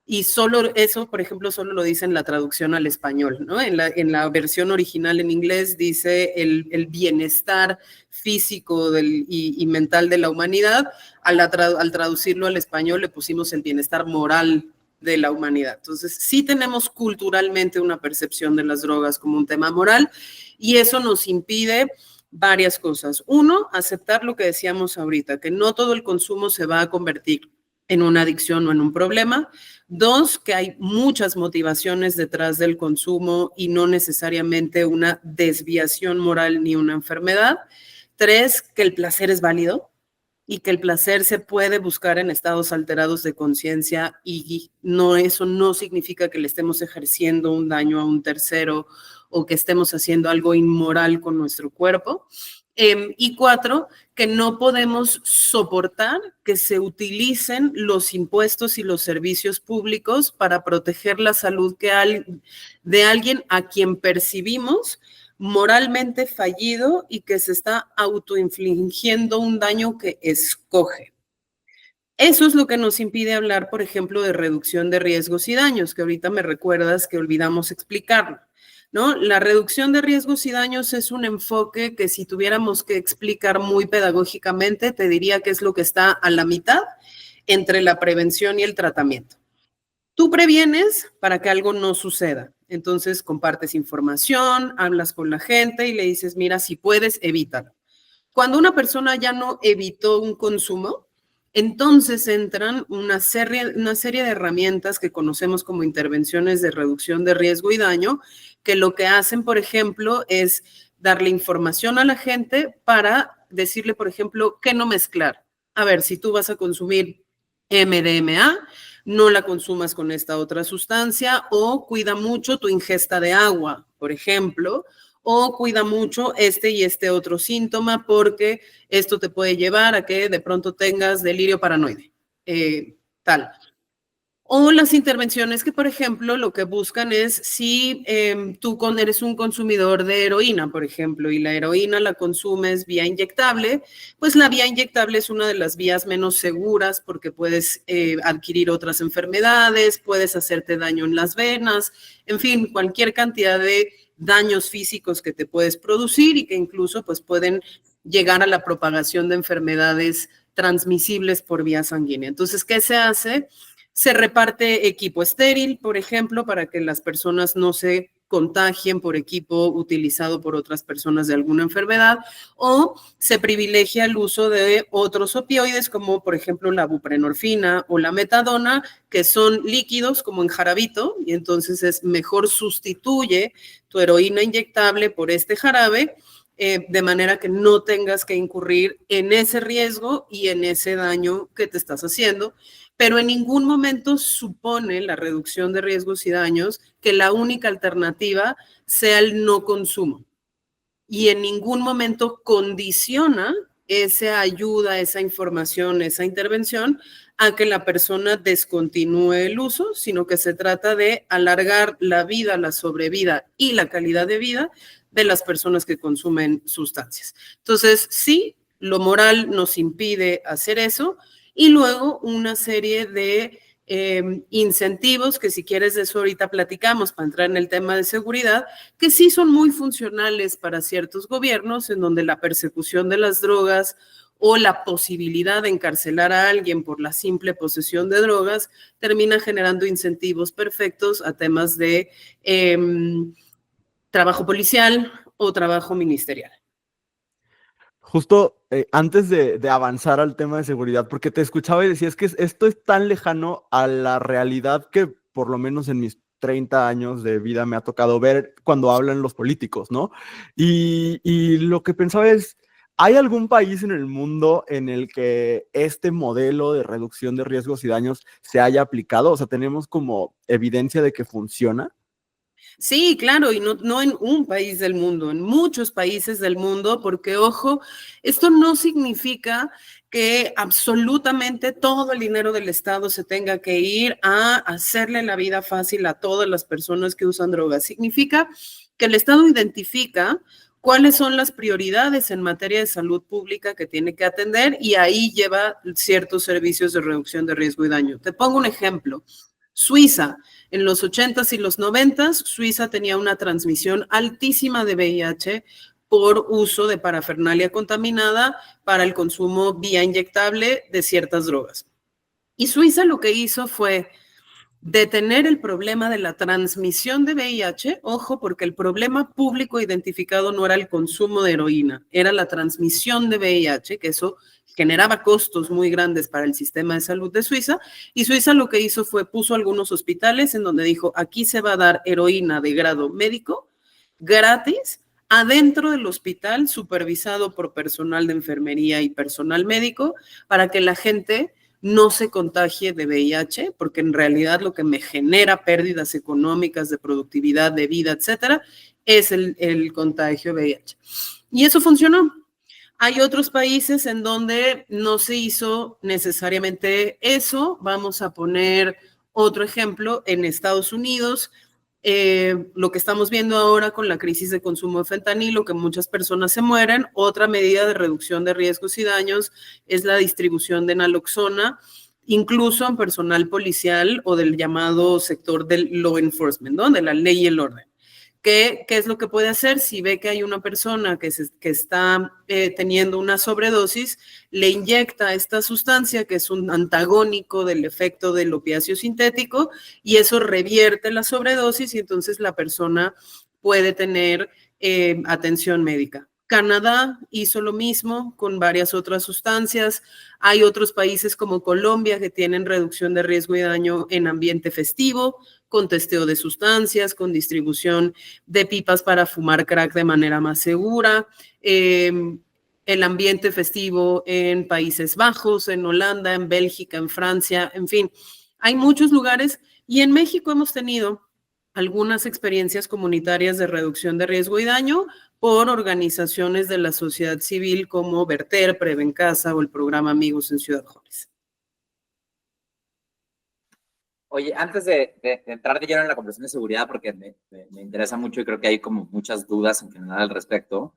Y solo eso, por ejemplo, solo lo dice en la traducción al español, ¿no? En la versión original en inglés dice el bienestar físico y mental de la humanidad. Al traducirlo al español le pusimos el bienestar moral de la humanidad. Entonces, sí tenemos culturalmente una percepción de las drogas como un tema moral y eso nos impide varias cosas. Uno, aceptar lo que decíamos ahorita, que no todo el consumo se va a convertir en una adicción o en un problema. Dos, que hay muchas motivaciones detrás del consumo y no necesariamente una desviación moral ni una enfermedad. Tres, que el placer es válido y que el placer se puede buscar en estados alterados de conciencia y no, eso no significa que le estemos ejerciendo un daño a un tercero o que estemos haciendo algo inmoral con nuestro cuerpo. Y cuatro, que no podemos soportar que se utilicen los impuestos y los servicios públicos para proteger la salud de alguien a quien percibimos moralmente fallido y que se está autoinfligiendo un daño que escoge. Eso es lo que nos impide hablar, por ejemplo, de reducción de riesgos y daños, que ahorita me recuerdas que olvidamos explicarlo, ¿no? La reducción de riesgos y daños es un enfoque que si tuviéramos que explicar muy pedagógicamente, te diría que es lo que está a la mitad entre la prevención y el tratamiento. Tú previenes para que algo no suceda. Entonces, compartes información, hablas con la gente y le dices, mira, si puedes, evítalo. Cuando una persona ya no evitó un consumo, entonces entran una serie de herramientas que conocemos como intervenciones de reducción de riesgo y daño, que lo que hacen, por ejemplo, es darle información a la gente para decirle, por ejemplo, qué no mezclar. A ver, si tú vas a consumir MDMA, no la consumas con esta otra sustancia o cuida mucho tu ingesta de agua, por ejemplo, o cuida mucho este y este otro síntoma porque esto te puede llevar a que de pronto tengas delirio paranoide, tal. O las intervenciones que, por ejemplo, lo que buscan es si tú eres un consumidor de heroína, por ejemplo, y la heroína la consumes vía inyectable, pues la vía inyectable es una de las vías menos seguras porque puedes adquirir otras enfermedades, puedes hacerte daño en las venas, en fin, cualquier cantidad de daños físicos que te puedes producir y que incluso pues pueden llegar a la propagación de enfermedades transmisibles por vía sanguínea. Entonces, ¿qué se hace? Se reparte equipo estéril, por ejemplo, para que las personas no se contagien por equipo utilizado por otras personas de alguna enfermedad, o se privilegia el uso de otros opioides, como por ejemplo la buprenorfina o la metadona, que son líquidos como en jarabito, y entonces es mejor sustituye tu heroína inyectable por este jarabe, de manera que no tengas que incurrir en ese riesgo y en ese daño que te estás haciendo. Pero en ningún momento supone la reducción de riesgos y daños que la única alternativa sea el no consumo. Y en ningún momento condiciona esa ayuda, esa información, esa intervención a que la persona descontinúe el uso, sino que se trata de alargar la vida, la sobrevida y la calidad de vida de las personas que consumen sustancias. Entonces, sí, lo moral nos impide hacer eso, y luego una serie de incentivos, que si quieres de eso ahorita platicamos para entrar en el tema de seguridad, que sí son muy funcionales para ciertos gobiernos en donde la persecución de las drogas o la posibilidad de encarcelar a alguien por la simple posesión de drogas termina generando incentivos perfectos a temas de trabajo policial o trabajo ministerial. Justo antes de avanzar al tema de seguridad, porque te escuchaba y decías que esto es tan lejano a la realidad que por lo menos en mis 30 años de vida me ha tocado ver cuando hablan los políticos, ¿no? Y lo que pensaba es, ¿hay algún país en el mundo en el que este modelo de reducción de riesgos y daños se haya aplicado? O sea, ¿tenemos como evidencia de que funciona? Sí, claro, y no en un país del mundo, en muchos países del mundo, porque ojo, esto no significa que absolutamente todo el dinero del Estado se tenga que ir a hacerle la vida fácil a todas las personas que usan drogas. Significa que el Estado identifica cuáles son las prioridades en materia de salud pública que tiene que atender y ahí lleva ciertos servicios de reducción de riesgo y daño. Te pongo un ejemplo. Suiza, en los 80s y los 90s, Suiza tenía una transmisión altísima de VIH por uso de parafernalia contaminada para el consumo vía inyectable de ciertas drogas. Y Suiza lo que hizo fue detener el problema de la transmisión de VIH, ojo, porque el problema público identificado no era el consumo de heroína, era la transmisión de VIH, que eso generaba costos muy grandes para el sistema de salud de Suiza, y Suiza lo que hizo fue puso algunos hospitales en donde dijo, aquí se va a dar heroína de grado médico gratis adentro del hospital, supervisado por personal de enfermería y personal médico, para que la gente no se contagie de VIH, porque en realidad lo que me genera pérdidas económicas de productividad, de vida, etcétera, es el contagio de VIH. Y eso funcionó. Hay otros países en donde no se hizo necesariamente eso. Vamos a poner otro ejemplo. En Estados Unidos, lo que estamos viendo ahora con la crisis de consumo de fentanilo, que muchas personas se mueren, otra medida de reducción de riesgos y daños es la distribución de naloxona, incluso en personal policial o del llamado sector del law enforcement, ¿no? De la ley y el orden. ¿Qué es lo que puede hacer? Si ve que hay una persona que está teniendo una sobredosis, le inyecta esta sustancia que es un antagónico del efecto del opiáceo sintético y eso revierte la sobredosis y entonces la persona puede tener atención médica. Canadá hizo lo mismo con varias otras sustancias. Hay otros países como Colombia que tienen reducción de riesgo y daño en ambiente festivo, con testeo de sustancias, con distribución de pipas para fumar crack de manera más segura, el ambiente festivo en Países Bajos, en Holanda, en Bélgica, en Francia, en fin, hay muchos lugares y en México hemos tenido algunas experiencias comunitarias de reducción de riesgo y daño por organizaciones de la sociedad civil como Verter, Prevencasa o el programa Amigos en Ciudad Juárez. Oye, antes de entrar de lleno en la conversación de seguridad, porque me interesa mucho y creo que hay como muchas dudas en general al respecto,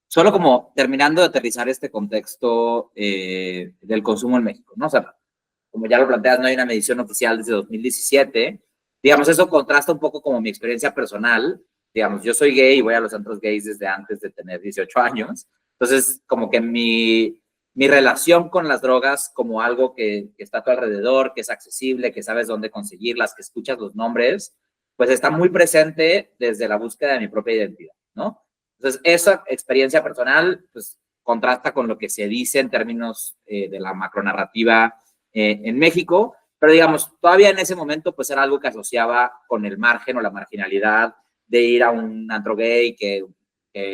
solo como terminando de aterrizar este contexto del consumo en México, ¿no? O sea, como ya lo planteas, no hay una medición oficial desde 2017. Digamos, eso contrasta un poco como mi experiencia personal. Digamos, yo soy gay y voy a los centros gays desde antes de tener 18 años. Entonces, como que mi relación con las drogas como algo que está a tu alrededor, que es accesible, que sabes dónde conseguirlas, que escuchas los nombres, pues está muy presente desde la búsqueda de mi propia identidad, ¿no? Entonces, esa experiencia personal, pues, contrasta con lo que se dice en términos de la macronarrativa en México, pero digamos, todavía en ese momento, pues, era algo que asociaba con el margen o la marginalidad de ir a un antro gay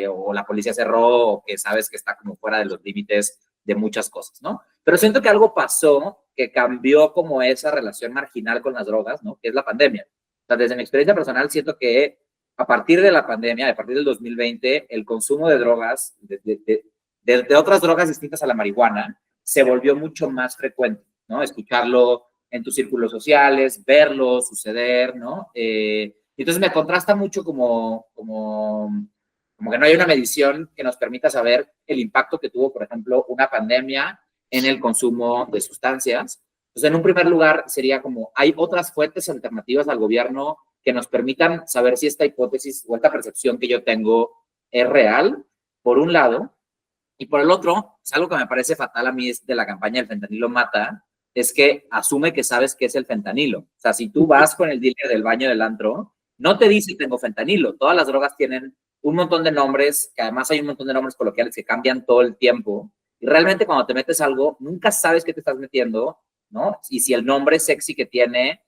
o la policía cerró, o que sabes que está como fuera de los límites de muchas cosas, ¿no? Pero siento que algo pasó que cambió como esa relación marginal con las drogas, ¿no? Que es la pandemia. O sea, desde mi experiencia personal, siento que a partir de la pandemia, a partir del 2020, el consumo de drogas, de otras drogas distintas a la marihuana, se volvió mucho más frecuente, ¿no? Escucharlo en tus círculos sociales, verlo suceder, ¿no? Entonces me contrasta mucho como que no hay una medición que nos permita saber el impacto que tuvo, por ejemplo, una pandemia en el consumo de sustancias. Entonces, en un primer lugar, sería como, ¿hay otras fuentes alternativas al gobierno que nos permitan saber si esta hipótesis o esta percepción que yo tengo es real, por un lado? Y por el otro, es algo que me parece fatal a mí es de la campaña del fentanilo mata, es que asume que sabes qué es el fentanilo. O sea, si tú vas con el dealer del baño del antro, no te dice tengo fentanilo. Todas las drogas tienen un montón de nombres, que además hay un montón de nombres coloquiales que cambian todo el tiempo. Y realmente cuando te metes algo, nunca sabes qué te estás metiendo, ¿no? Y si el nombre sexy que tiene,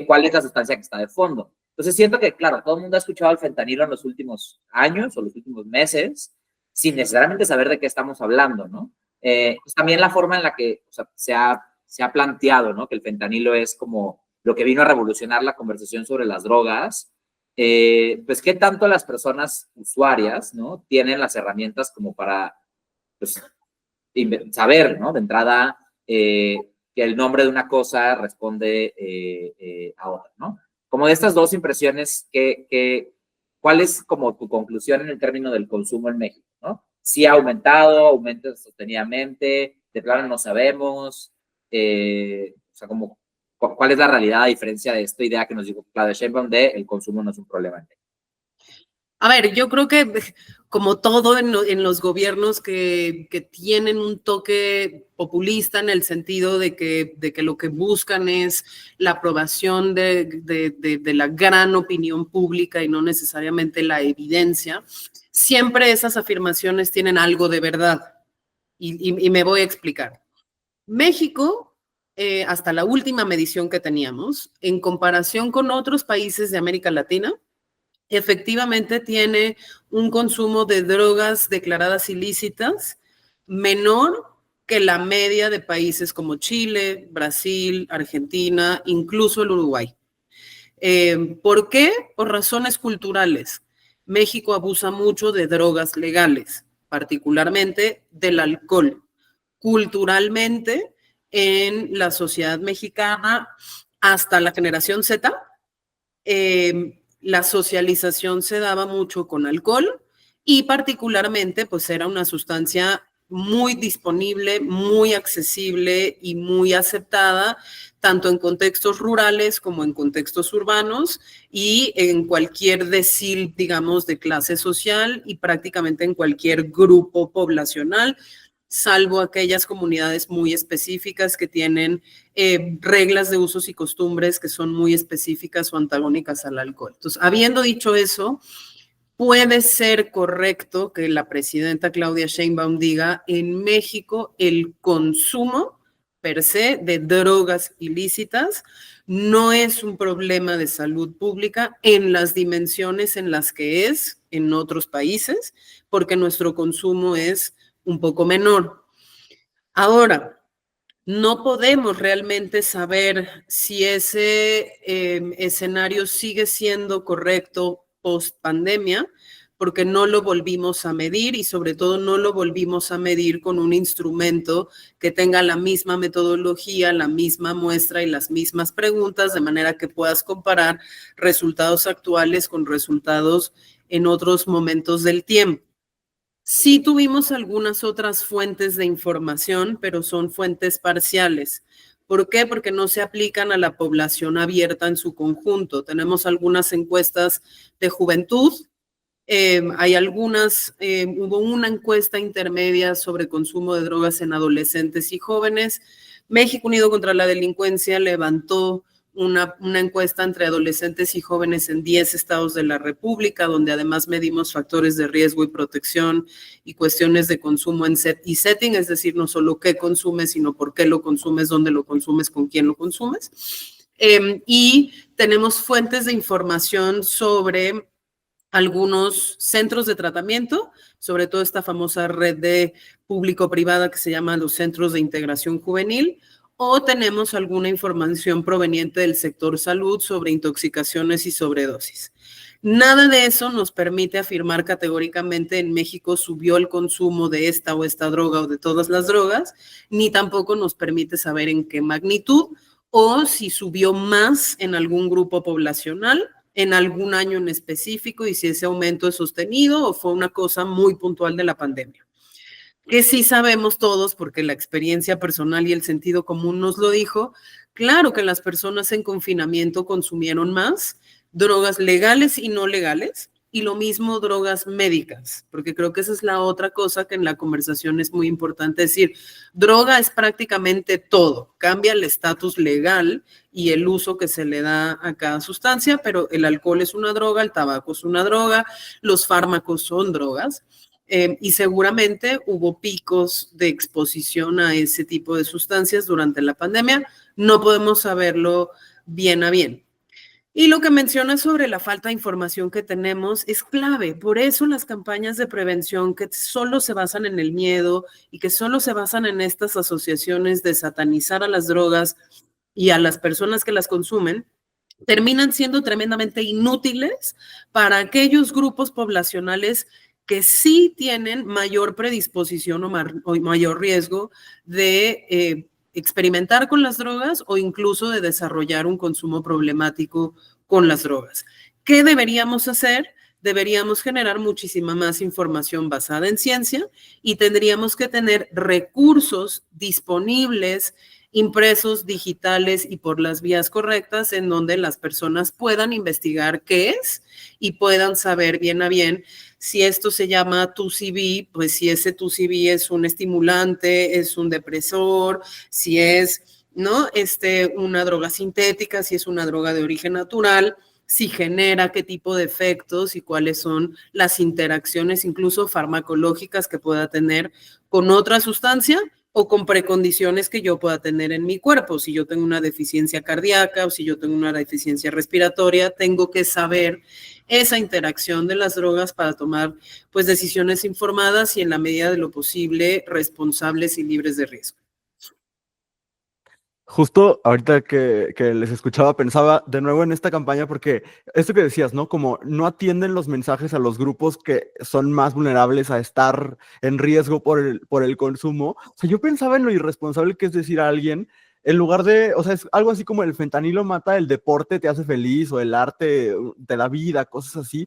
cuál es la sustancia que está de fondo. Entonces siento que, claro, todo el mundo ha escuchado el fentanilo en los últimos años o los últimos meses, sin necesariamente saber de qué estamos hablando, ¿no? Pues también la forma en la que, o sea, se ha planteado, ¿no? Que el fentanilo es como lo que vino a revolucionar la conversación sobre las drogas. pues qué tanto las personas usuarias, ¿no? Tienen las herramientas como para, pues, saber, ¿no? De entrada, que el nombre de una cosa responde a otra, ¿no? Como de estas dos impresiones, ¿cuál es como tu conclusión en el término del consumo en México, ¿no? Si ha aumentado, aumenta sostenidamente, de plano no sabemos, o sea, como, ¿cuál es la realidad a diferencia de esta idea que nos dijo Claudia Sheinbaum de el consumo no es un problema en México? A ver, yo creo que como todo en los gobiernos que tienen un toque populista en el sentido de que lo que buscan es la aprobación de la gran opinión pública y no necesariamente la evidencia, siempre esas afirmaciones tienen algo de verdad. Y me voy a explicar. México, hasta la última medición que teníamos, en comparación con otros países de América Latina, efectivamente tiene un consumo de drogas declaradas ilícitas menor que la media de países como Chile, Brasil, Argentina, incluso el Uruguay. ¿Por qué? Por razones culturales. México abusa mucho de drogas legales, particularmente del alcohol. Culturalmente, en la sociedad mexicana, hasta la generación Z, la socialización se daba mucho con alcohol y particularmente pues era una sustancia muy disponible, muy accesible y muy aceptada, tanto en contextos rurales como en contextos urbanos y en cualquier decil, digamos, de clase social y prácticamente en cualquier grupo poblacional, salvo aquellas comunidades muy específicas que tienen reglas de usos y costumbres que son muy específicas o antagónicas al alcohol. Entonces, habiendo dicho eso, puede ser correcto que la presidenta Claudia Sheinbaum diga, en México el consumo per se de drogas ilícitas no es un problema de salud pública en las dimensiones en las que es en otros países, porque nuestro consumo es un poco menor. Ahora, no podemos realmente saber si ese escenario sigue siendo correcto post pandemia, porque no lo volvimos a medir y sobre todo no lo volvimos a medir con un instrumento que tenga la misma metodología, la misma muestra y las mismas preguntas, de manera que puedas comparar resultados actuales con resultados en otros momentos del tiempo. Sí tuvimos algunas otras fuentes de información, pero son fuentes parciales. ¿Por qué? Porque no se aplican a la población abierta en su conjunto. Tenemos algunas encuestas de juventud, hay algunas, hubo una encuesta intermedia sobre consumo de drogas en adolescentes y jóvenes. México Unido contra la Delincuencia levantó una encuesta entre adolescentes y jóvenes en 10 estados de la República, donde además medimos factores de riesgo y protección y cuestiones de consumo en set y setting, es decir, no solo qué consumes, sino por qué lo consumes, dónde lo consumes, con quién lo consumes. Y tenemos fuentes de información sobre algunos centros de tratamiento, sobre todo esta famosa red de público-privada que se llama los Centros de Integración Juvenil, o tenemos alguna información proveniente del sector salud sobre intoxicaciones y sobredosis. Nada de eso nos permite afirmar categóricamente en México subió el consumo de esta o esta droga o de todas las drogas, ni tampoco nos permite saber en qué magnitud o si subió más en algún grupo poblacional en algún año en específico y si ese aumento es sostenido o fue una cosa muy puntual de la pandemia. Que sí sabemos todos, porque la experiencia personal y el sentido común nos lo dijo, claro que las personas en confinamiento consumieron más drogas legales y no legales, y lo mismo drogas médicas, porque creo que esa es la otra cosa que en la conversación es muy importante decir. Droga es prácticamente todo, cambia el estatus legal y el uso que se le da a cada sustancia, pero el alcohol es una droga, el tabaco es una droga, los fármacos son drogas. Y seguramente hubo picos de exposición a ese tipo de sustancias durante la pandemia. No podemos saberlo bien a bien. Y lo que menciona sobre la falta de información que tenemos es clave. Por eso las campañas de prevención que solo se basan en el miedo y que solo se basan en estas asociaciones de satanizar a las drogas y a las personas que las consumen, terminan siendo tremendamente inútiles para aquellos grupos poblacionales que sí tienen mayor predisposición o mayor riesgo de experimentar con las drogas o incluso de desarrollar un consumo problemático con las drogas. ¿Qué deberíamos hacer? Deberíamos generar muchísima más información basada en ciencia y tendríamos que tener recursos disponibles, impresos, digitales y por las vías correctas en donde las personas puedan investigar qué es y puedan saber bien a bien si esto se llama 2CB, pues si ese 2CB es un estimulante, es un depresor, si es, ¿no? Una droga sintética, si es una droga de origen natural, si genera qué tipo de efectos y cuáles son las interacciones incluso farmacológicas que pueda tener con otra sustancia o con precondiciones que yo pueda tener en mi cuerpo. Si yo tengo una deficiencia cardíaca o si yo tengo una deficiencia respiratoria, tengo que saber esa interacción de las drogas para tomar pues decisiones informadas y en la medida de lo posible responsables y libres de riesgo. Justo ahorita que les escuchaba, pensaba de nuevo en esta campaña, porque esto que decías, ¿no? Como no atienden los mensajes a los grupos que son más vulnerables a estar en riesgo por el consumo. O sea, yo pensaba en lo irresponsable que es decir a alguien, en lugar de, o sea, es algo así como el fentanilo mata, el deporte te hace feliz, o el arte te da vida, cosas así.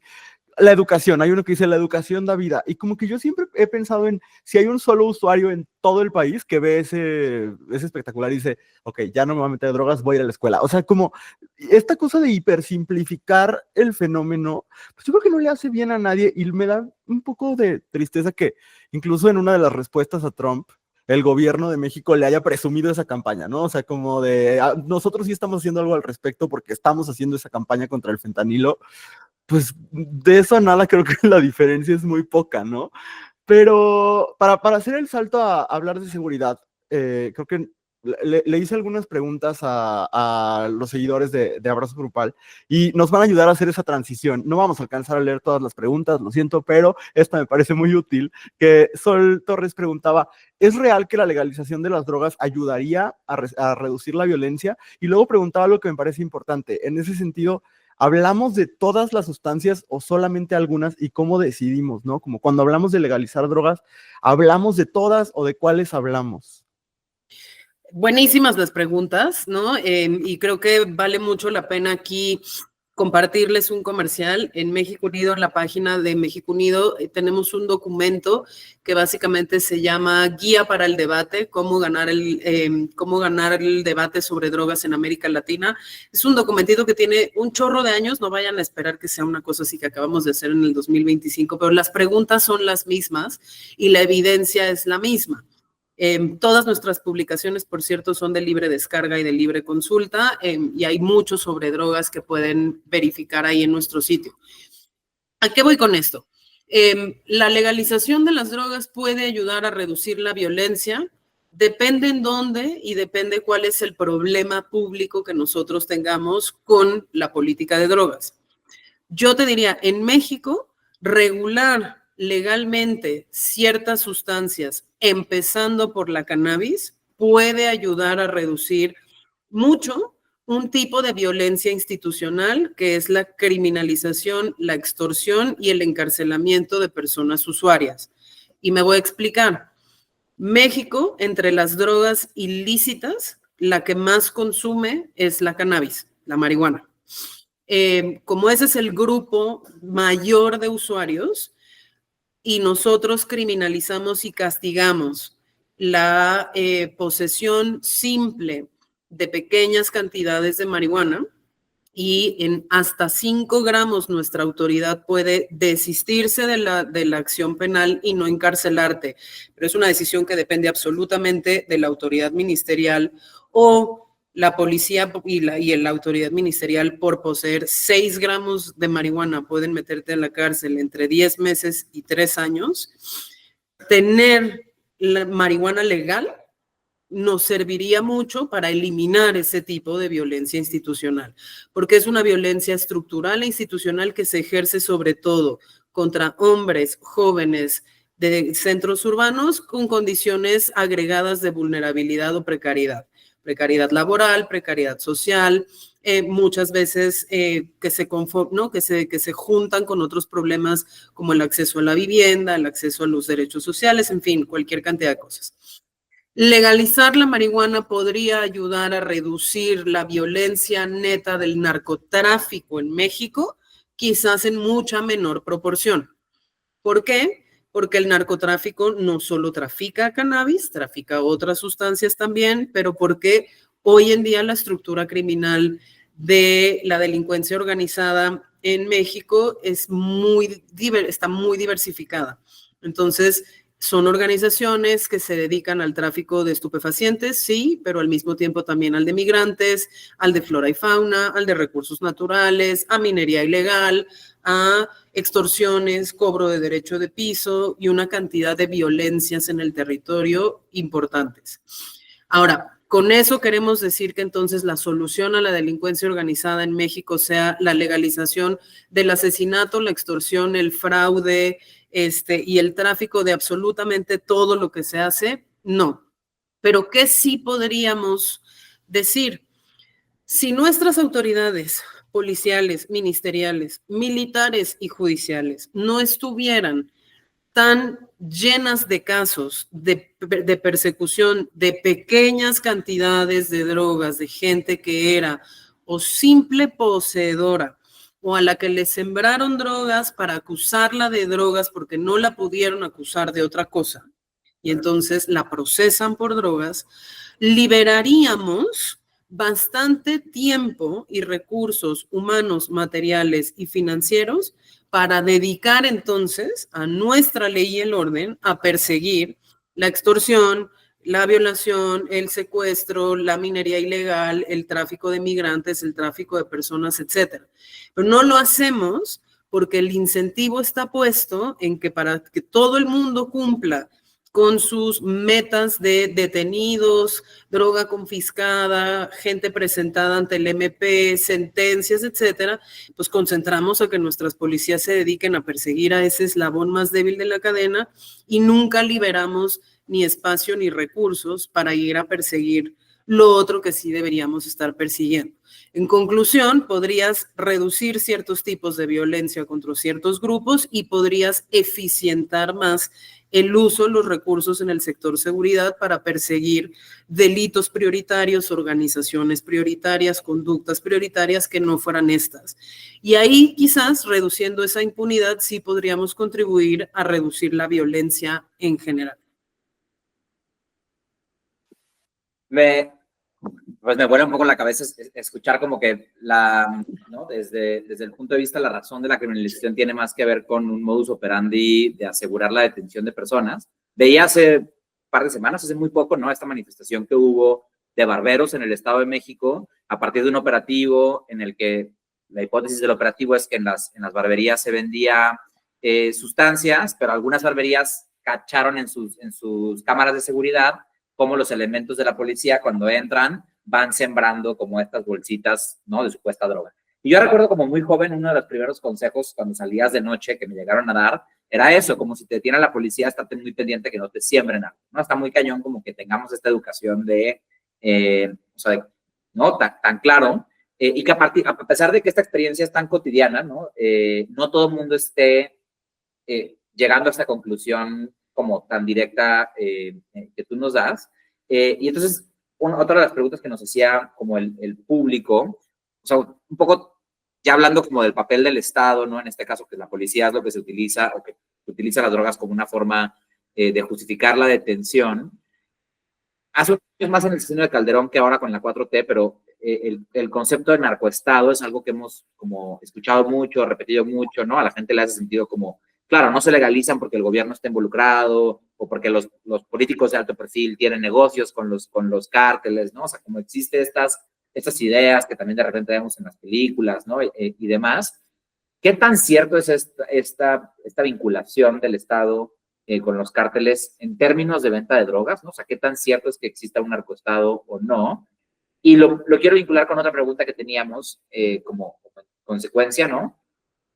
La educación, hay uno que dice la educación da vida, y como que yo siempre he pensado en si hay un solo usuario en todo el país que ve ese espectacular y dice, ok, ya no me voy a meter drogas, voy a ir a la escuela. O sea, como esta cosa de hipersimplificar el fenómeno, pues yo creo que no le hace bien a nadie y me da un poco de tristeza que incluso en una de las respuestas a Trump, el gobierno de México le haya presumido esa campaña, ¿no? O sea, como de, nosotros sí estamos haciendo algo al respecto porque estamos haciendo esa campaña contra el fentanilo. Pues de eso a nada creo que la diferencia es muy poca, ¿no? Pero para hacer el salto a hablar de seguridad, creo que le hice algunas preguntas a los seguidores de Abrazo Grupal y nos van a ayudar a hacer esa transición. No vamos a alcanzar a leer todas las preguntas, lo siento, pero esta me parece muy útil, que Sol Torres preguntaba, ¿es real que la legalización de las drogas ayudaría a reducir la violencia? Y luego preguntaba algo que me parece importante. En ese sentido, ¿hablamos de todas las sustancias o solamente algunas y cómo decidimos, ¿no? Como cuando hablamos de legalizar drogas, ¿hablamos de todas o de cuáles hablamos? Buenísimas las preguntas, ¿no? Y creo que vale mucho la pena aquí compartirles un comercial. En México Unido, en la página de México Unido, tenemos un documento que básicamente se llama Guía para el Debate, cómo ganar el debate sobre drogas en América Latina. Es un documentito que tiene un chorro de años, no vayan a esperar que sea una cosa así que acabamos de hacer en el 2025, pero las preguntas son las mismas y la evidencia es la misma. Todas nuestras publicaciones, por cierto, son de libre descarga y de libre consulta y hay mucho sobre drogas que pueden verificar ahí en nuestro sitio. ¿A qué voy con esto? La legalización de las drogas puede ayudar a reducir la violencia, depende en dónde y depende cuál es el problema público que nosotros tengamos con la política de drogas. Yo te diría, en México, regular legalmente ciertas sustancias, empezando por la cannabis, puede ayudar a reducir mucho un tipo de violencia institucional que es la criminalización, la extorsión y el encarcelamiento de personas usuarias. Y me voy a explicar. México, entre las drogas ilícitas, la que más consume es la cannabis, la marihuana. Como ese es el grupo mayor de usuarios, y nosotros criminalizamos y castigamos la posesión simple de pequeñas cantidades de marihuana y en hasta 5 gramos nuestra autoridad puede desistirse de la acción penal y no encarcelarte, pero es una decisión que depende absolutamente de la autoridad ministerial o la policía y la autoridad ministerial por poseer 6 gramos de marihuana pueden meterte en la cárcel entre 10 meses y 3 años. Tener la marihuana legal nos serviría mucho para eliminar ese tipo de violencia institucional, porque es una violencia estructural e institucional que se ejerce sobre todo contra hombres jóvenes de centros urbanos con condiciones agregadas de vulnerabilidad o precariedad laboral, precariedad social, muchas veces que se juntan con otros problemas como el acceso a la vivienda, el acceso a los derechos sociales, en fin, cualquier cantidad de cosas. Legalizar la marihuana podría ayudar a reducir la violencia neta del narcotráfico en México, quizás en mucha menor proporción. ¿Por qué? Porque el narcotráfico no solo trafica cannabis, trafica otras sustancias también, pero porque hoy en día la estructura criminal de la delincuencia organizada en México está muy diversificada. Entonces, son organizaciones que se dedican al tráfico de estupefacientes, sí, pero al mismo tiempo también al de migrantes, al de flora y fauna, al de recursos naturales, a minería ilegal, a extorsiones, cobro de derecho de piso y una cantidad de violencias en el territorio importantes. Ahora, con eso queremos decir que entonces la solución a la delincuencia organizada en México sea la legalización del asesinato, la extorsión, el fraude, y el tráfico de absolutamente todo lo que se hace. No. Pero ¿qué sí podríamos decir? Si nuestras autoridades policiales, ministeriales, militares y judiciales no estuvieran tan llenas de casos de persecución de pequeñas cantidades de drogas, de gente que era o simple poseedora o a la que le sembraron drogas para acusarla de drogas porque no la pudieron acusar de otra cosa y entonces la procesan por drogas, liberaríamos bastante tiempo y recursos humanos, materiales y financieros para dedicar entonces a nuestra ley y el orden a perseguir la extorsión, la violación, el secuestro, la minería ilegal, el tráfico de migrantes, el tráfico de personas, etcétera. Pero no lo hacemos porque el incentivo está puesto en que para que todo el mundo cumpla con sus metas de detenidos, droga confiscada, gente presentada ante el MP, sentencias, etcétera, pues concentramos a que nuestras policías se dediquen a perseguir a ese eslabón más débil de la cadena y nunca liberamos ni espacio ni recursos para ir a perseguir lo otro que sí deberíamos estar persiguiendo. En conclusión, podrías reducir ciertos tipos de violencia contra ciertos grupos y podrías eficientar más el uso de los recursos en el sector seguridad para perseguir delitos prioritarios, organizaciones prioritarias, conductas prioritarias que no fueran estas. Y ahí quizás reduciendo esa impunidad sí podríamos contribuir a reducir la violencia en general. Pues me vuela un poco la cabeza escuchar como que ¿no? desde el punto de vista la razón de la criminalización tiene más que ver con un modus operandi de asegurar la detención de personas. Veía hace un par de semanas, hace muy poco, ¿no? Esta manifestación que hubo de barberos en el Estado de México a partir de un operativo en el que la hipótesis del operativo es que en las barberías se vendía sustancias, pero algunas barberías cacharon en sus cámaras de seguridad cómo los elementos de la policía cuando entran van sembrando como estas bolsitas, ¿no? De supuesta droga. Y yo recuerdo como muy joven, uno de los primeros consejos cuando salías de noche que me llegaron a dar era eso, como si te detiene la policía, estate muy pendiente que no te siembren algo, ¿no? Está muy cañón como que tengamos esta educación ¿no? Tan claro, y que a pesar de que esta experiencia es tan cotidiana, ¿no? No todo el mundo esté llegando a esta conclusión como tan directa que tú nos das. Y entonces, otra de las preguntas que nos hacía como el público, o sea, un poco ya hablando como del papel del Estado, ¿no? En este caso, que la policía es lo que se utiliza, o que utiliza las drogas como una forma de justificar la detención. Hace unos años más en el sexenio de Calderón que ahora con la 4T, pero el concepto de narcoestado es algo que hemos como escuchado mucho, repetido mucho, ¿no? A la gente le hace sentido como, claro, no se legalizan porque el gobierno está involucrado o porque los políticos de alto perfil tienen negocios con los cárteles, ¿no? O sea, como existe estas ideas que también de repente vemos en las películas, ¿no? Y demás. ¿Qué tan cierto es esta vinculación del Estado con los cárteles en términos de venta de drogas, ¿no? O sea, ¿qué tan cierto es que exista un narcoestado o no? Y lo quiero vincular con otra pregunta que teníamos como consecuencia, ¿no?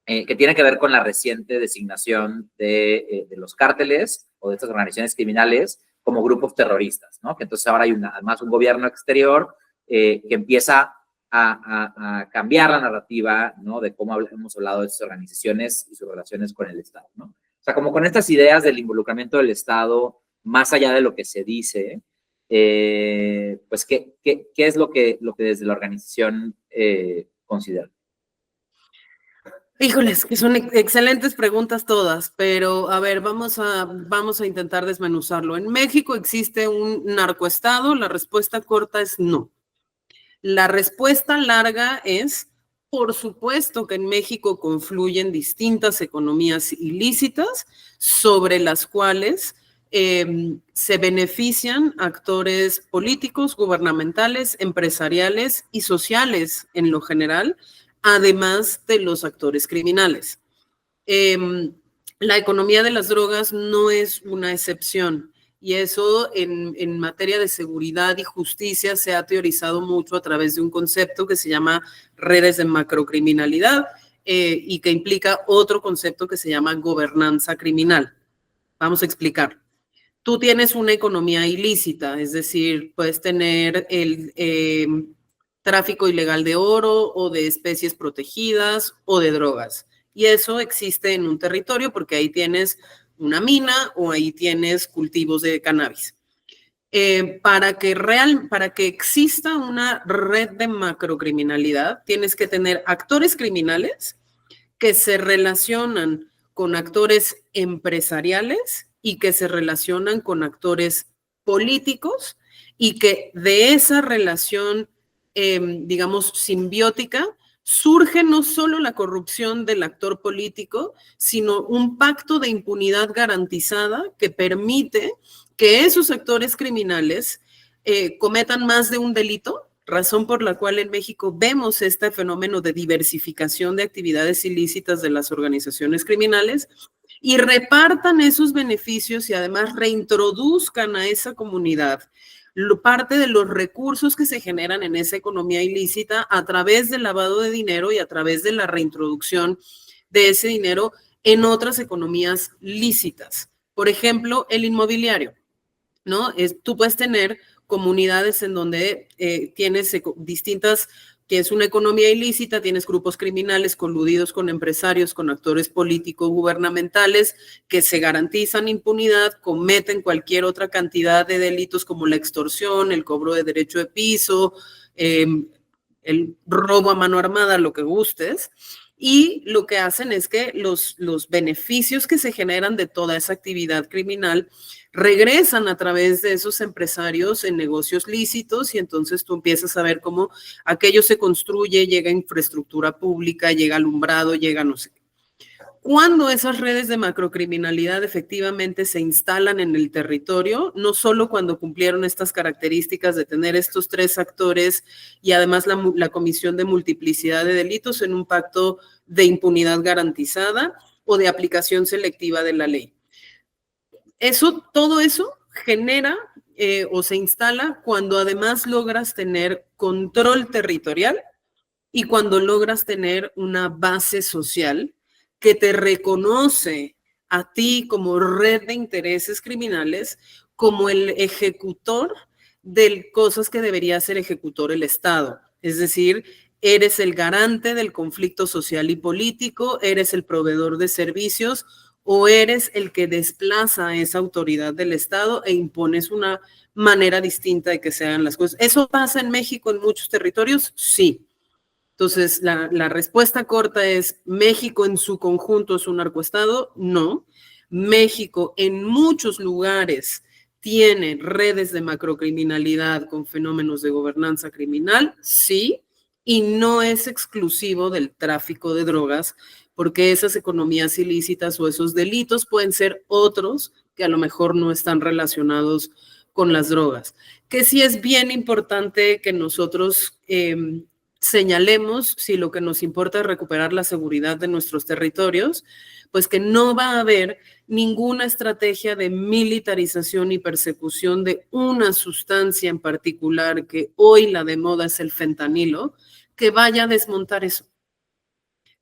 Que tiene que ver con la reciente designación de los cárteles o de estas organizaciones criminales como grupos terroristas, ¿no? Que entonces ahora hay además un gobierno exterior que empieza a cambiar la narrativa, ¿no? De cómo hemos hablado de estas organizaciones y sus relaciones con el Estado, ¿no? O sea, como con estas ideas del involucramiento del Estado, más allá de lo que se dice, pues, ¿qué es lo que desde la organización considera? Híjoles, que son excelentes preguntas todas, pero a ver, vamos a intentar desmenuzarlo. ¿En México existe un narcoestado? La respuesta corta es no. La respuesta larga es, por supuesto que en México confluyen distintas economías ilícitas sobre las cuales se benefician actores políticos, gubernamentales, empresariales y sociales en lo general, además de los actores criminales. La economía de las drogas no es una excepción. Y eso en materia de seguridad y justicia se ha teorizado mucho a través de un concepto que se llama redes de macrocriminalidad y que implica otro concepto que se llama gobernanza criminal. Vamos a explicar. Tú tienes una economía ilícita, es decir, puedes tener el tráfico ilegal de oro o de especies protegidas o de drogas. Y eso existe en un territorio porque ahí tienes una mina o ahí tienes cultivos de cannabis. Para que exista una red de macrocriminalidad, tienes que tener actores criminales que se relacionan con actores empresariales y que se relacionan con actores políticos y que de esa relación, digamos, simbiótica, surge no solo la corrupción del actor político, sino un pacto de impunidad garantizada que permite que esos actores criminales cometan más de un delito, razón por la cual en México vemos este fenómeno de diversificación de actividades ilícitas de las organizaciones criminales y repartan esos beneficios y además reintroduzcan a esa comunidad parte de los recursos que se generan en esa economía ilícita a través del lavado de dinero y a través de la reintroducción de ese dinero en otras economías lícitas. Por ejemplo, el inmobiliario, ¿no? Tú puedes tener comunidades en donde tienes distintas, que es una economía ilícita, tienes grupos criminales coludidos con empresarios, con actores políticos gubernamentales que se garantizan impunidad, cometen cualquier otra cantidad de delitos como la extorsión, el cobro de derecho de piso, el robo a mano armada, lo que gustes. Y lo que hacen es que los beneficios que se generan de toda esa actividad criminal regresan a través de esos empresarios en negocios lícitos y entonces tú empiezas a ver cómo aquello se construye, llega infraestructura pública, llega alumbrado, llega no sé qué. Cuando esas redes de macrocriminalidad efectivamente se instalan en el territorio, no solo cuando cumplieron estas características de tener estos tres actores y además la comisión de multiplicidad de delitos en un pacto de impunidad garantizada o de aplicación selectiva de la ley. Todo eso genera o se instala cuando además logras tener control territorial y cuando logras tener una base social que te reconoce a ti como red de intereses criminales, como el ejecutor de cosas que debería ser ejecutor el Estado. Es decir, eres el garante del conflicto social y político, eres el proveedor de servicios o eres el que desplaza a esa autoridad del Estado e impones una manera distinta de que se hagan las cosas. ¿Eso pasa en México en muchos territorios? Sí. Entonces, la respuesta corta es, ¿México en su conjunto es un narcoestado? No. México en muchos lugares tiene redes de macrocriminalidad con fenómenos de gobernanza criminal, sí, y no es exclusivo del tráfico de drogas, porque esas economías ilícitas o esos delitos pueden ser otros que a lo mejor no están relacionados con las drogas. Que sí es bien importante que nosotros señalemos, si lo que nos importa es recuperar la seguridad de nuestros territorios, pues que no va a haber ninguna estrategia de militarización y persecución de una sustancia en particular, que hoy la de moda es el fentanilo, que vaya a desmontar eso.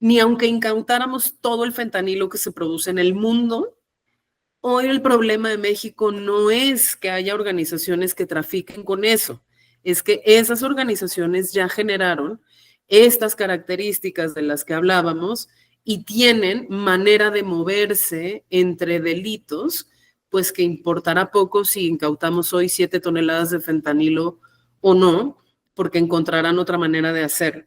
Ni aunque incautáramos todo el fentanilo que se produce en el mundo, hoy el problema de México no es que haya organizaciones que trafiquen con eso, es que esas organizaciones ya generaron estas características de las que hablábamos y tienen manera de moverse entre delitos, pues que importará poco si incautamos hoy 7 toneladas de fentanilo o no, porque encontrarán otra manera de hacerlo.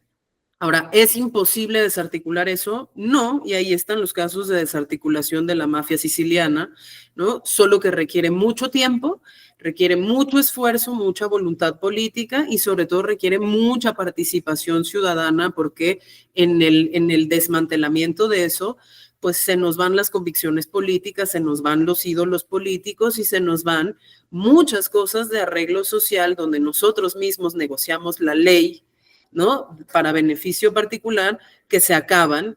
Ahora, ¿es imposible desarticular eso? No, y ahí están los casos de desarticulación de la mafia siciliana, ¿no? Solo que requiere mucho tiempo, requiere mucho esfuerzo, mucha voluntad política y sobre todo requiere mucha participación ciudadana porque en el desmantelamiento de eso, pues se nos van las convicciones políticas, se nos van los ídolos políticos y se nos van muchas cosas de arreglo social donde nosotros mismos negociamos la ley, ¿no? Para beneficio particular, que se acaban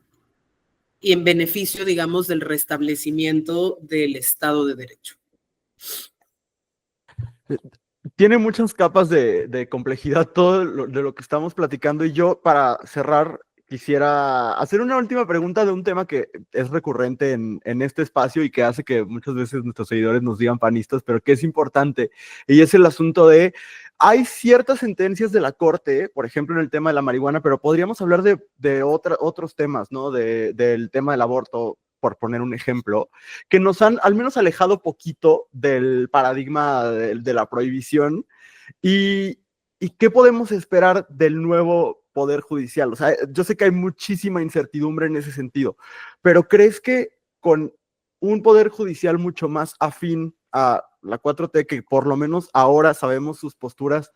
y en beneficio, digamos, del restablecimiento del Estado de Derecho. Tiene muchas capas de complejidad todo de lo que estamos platicando y yo para cerrar quisiera hacer una última pregunta de un tema que es recurrente en este espacio y que hace que muchas veces nuestros seguidores nos digan panistas, pero que es importante, y es el asunto de, hay ciertas sentencias de la Corte, por ejemplo en el tema de la marihuana, pero podríamos hablar de otros temas, ¿no? Del tema del aborto, por poner un ejemplo, que nos han al menos alejado poquito del paradigma de la prohibición y qué podemos esperar del nuevo poder judicial. O sea, yo sé que hay muchísima incertidumbre en ese sentido, pero ¿crees que con un poder judicial mucho más afín a la 4T, que por lo menos ahora sabemos sus posturas,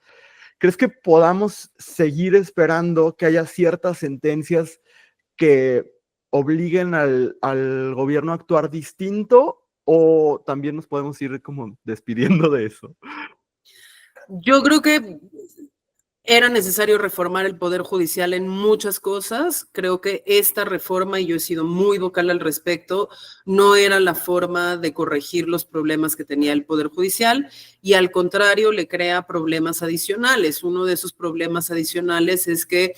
crees que podamos seguir esperando que haya ciertas sentencias que obliguen al gobierno a actuar distinto, o también nos podemos ir como despidiendo de eso? Yo creo que era necesario reformar el Poder Judicial en muchas cosas. Creo que esta reforma, y yo he sido muy vocal al respecto, no era la forma de corregir los problemas que tenía el Poder Judicial y al contrario le crea problemas adicionales. Uno de esos problemas adicionales es que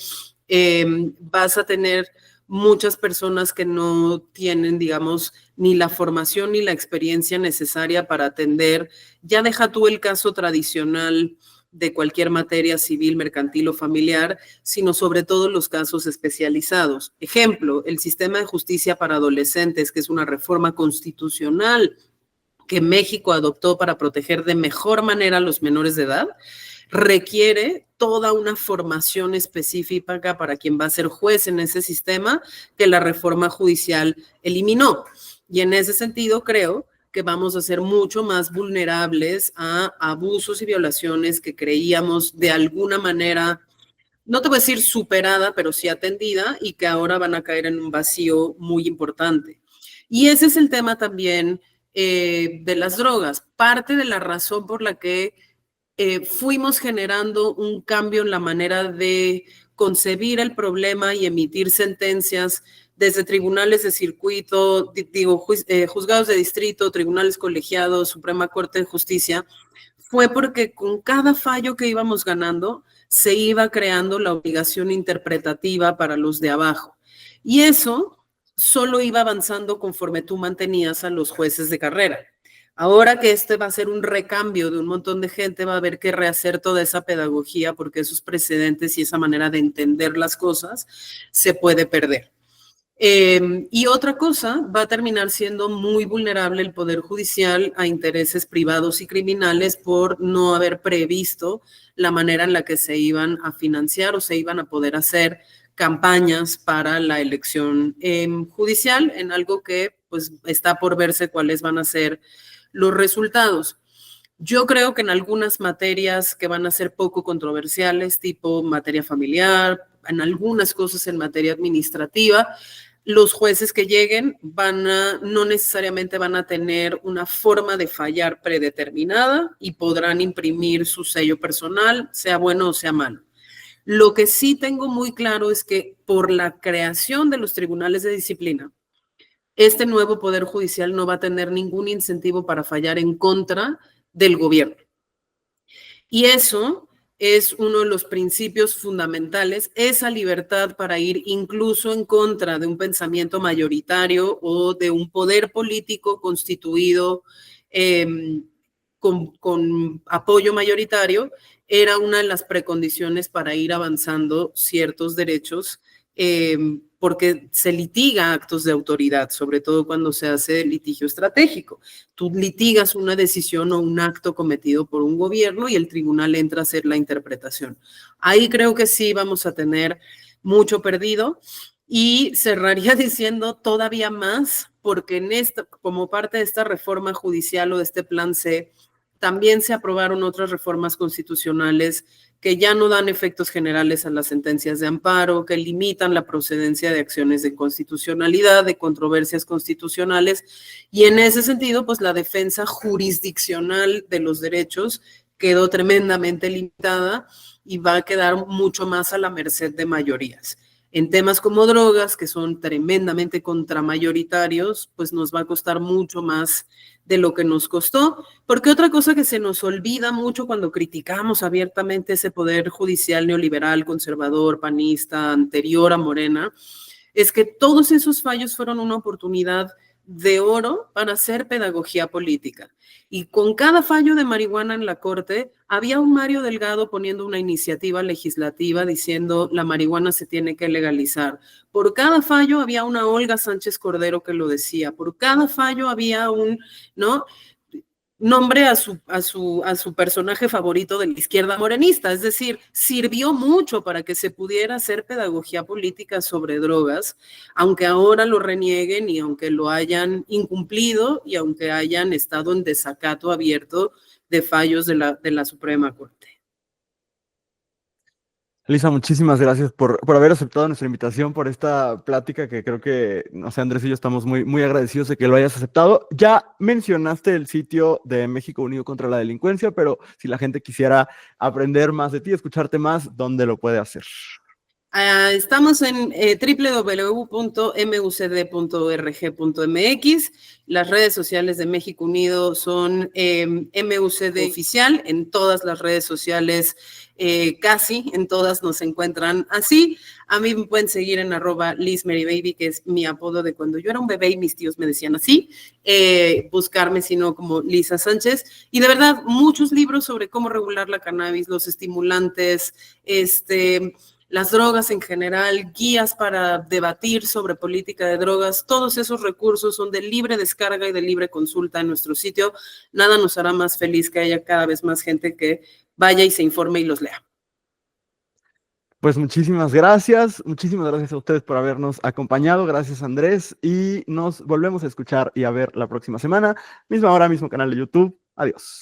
vas a tener muchas personas que no tienen, digamos, ni la formación ni la experiencia necesaria para atender. Ya deja tú el caso tradicional de cualquier materia civil, mercantil o familiar, sino sobre todo los casos especializados. Ejemplo, el sistema de justicia para adolescentes, que es una reforma constitucional que México adoptó para proteger de mejor manera a los menores de edad, requiere toda una formación específica para quien va a ser juez en ese sistema que la reforma judicial eliminó. Y en ese sentido creo que vamos a ser mucho más vulnerables a abusos y violaciones que creíamos de alguna manera, no te voy a decir superada, pero sí atendida, y que ahora van a caer en un vacío muy importante. Y ese es el tema también de las drogas. Parte de la razón por la que fuimos generando un cambio en la manera de concebir el problema y emitir sentencias desde tribunales de circuito, juzgados de distrito, tribunales colegiados, Suprema Corte de Justicia, fue porque con cada fallo que íbamos ganando se iba creando la obligación interpretativa para los de abajo. Y eso solo iba avanzando conforme tú mantenías a los jueces de carrera. Ahora que este va a ser un recambio de un montón de gente, va a haber que rehacer toda esa pedagogía porque esos precedentes y esa manera de entender las cosas se puede perder. Y otra cosa, va a terminar siendo muy vulnerable el Poder Judicial a intereses privados y criminales por no haber previsto la manera en la que se iban a financiar o se iban a poder hacer campañas para la elección judicial, en algo que pues está por verse cuáles van a ser los resultados. Yo creo que en algunas materias que van a ser poco controversiales, tipo materia familiar, en algunas cosas en materia administrativa, los jueces que lleguen no necesariamente van a tener una forma de fallar predeterminada y podrán imprimir su sello personal, sea bueno o sea malo. Lo que sí tengo muy claro es que por la creación de los tribunales de disciplina, este nuevo Poder Judicial no va a tener ningún incentivo para fallar en contra del gobierno. Y eso es uno de los principios fundamentales, esa libertad para ir incluso en contra de un pensamiento mayoritario o de un poder político constituido con apoyo mayoritario, era una de las precondiciones para ir avanzando ciertos derechos, porque se litiga actos de autoridad, sobre todo cuando se hace litigio estratégico. Tú litigas una decisión o un acto cometido por un gobierno y el tribunal entra a hacer la interpretación. Ahí creo que sí vamos a tener mucho perdido y cerraría diciendo todavía más, porque como parte de esta reforma judicial o de este plan C, también se aprobaron otras reformas constitucionales que ya no dan efectos generales a las sentencias de amparo, que limitan la procedencia de acciones de constitucionalidad, de controversias constitucionales, y en ese sentido, pues la defensa jurisdiccional de los derechos quedó tremendamente limitada y va a quedar mucho más a la merced de mayorías. En temas como drogas, que son tremendamente contramayoritarios, pues nos va a costar mucho más de lo que nos costó, porque otra cosa que se nos olvida mucho cuando criticamos abiertamente ese poder judicial neoliberal, conservador, panista, anterior a Morena, es que todos esos fallos fueron una oportunidad de oro para hacer pedagogía política. Y con cada fallo de marihuana en la Corte, había un Mario Delgado poniendo una iniciativa legislativa diciendo la marihuana se tiene que legalizar. Por cada fallo había una Olga Sánchez Cordero que lo decía. Por cada fallo había un, ¿no?, nombre a su personaje favorito de la izquierda morenista. Es decir, sirvió mucho para que se pudiera hacer pedagogía política sobre drogas, aunque ahora lo renieguen y aunque lo hayan incumplido y aunque hayan estado en desacato abierto de fallos de la Suprema Corte. Lisa, muchísimas gracias por haber aceptado nuestra invitación, por esta plática que creo que, no sé, Andrés y yo estamos muy, muy agradecidos de que lo hayas aceptado. Ya mencionaste el sitio de México Unido contra la Delincuencia, pero si la gente quisiera aprender más de ti, escucharte más, ¿dónde lo puede hacer? Estamos en www.mucd.org.mx. Las redes sociales de México Unido son MUCD Oficial. En todas las redes sociales, casi en todas nos encuentran así. A mí me pueden seguir en @LizMaryBaby, que es mi apodo de cuando yo era un bebé y mis tíos me decían así. Buscarme, sino como Lisa Sánchez. Y de verdad, muchos libros sobre cómo regular la cannabis, los estimulantes, las drogas en general, guías para debatir sobre política de drogas, todos esos recursos son de libre descarga y de libre consulta en nuestro sitio. Nada nos hará más feliz que haya cada vez más gente que vaya y se informe y los lea. Pues muchísimas gracias a ustedes por habernos acompañado, gracias Andrés, y nos volvemos a escuchar y a ver la próxima semana, misma hora, mismo canal de YouTube. Adiós.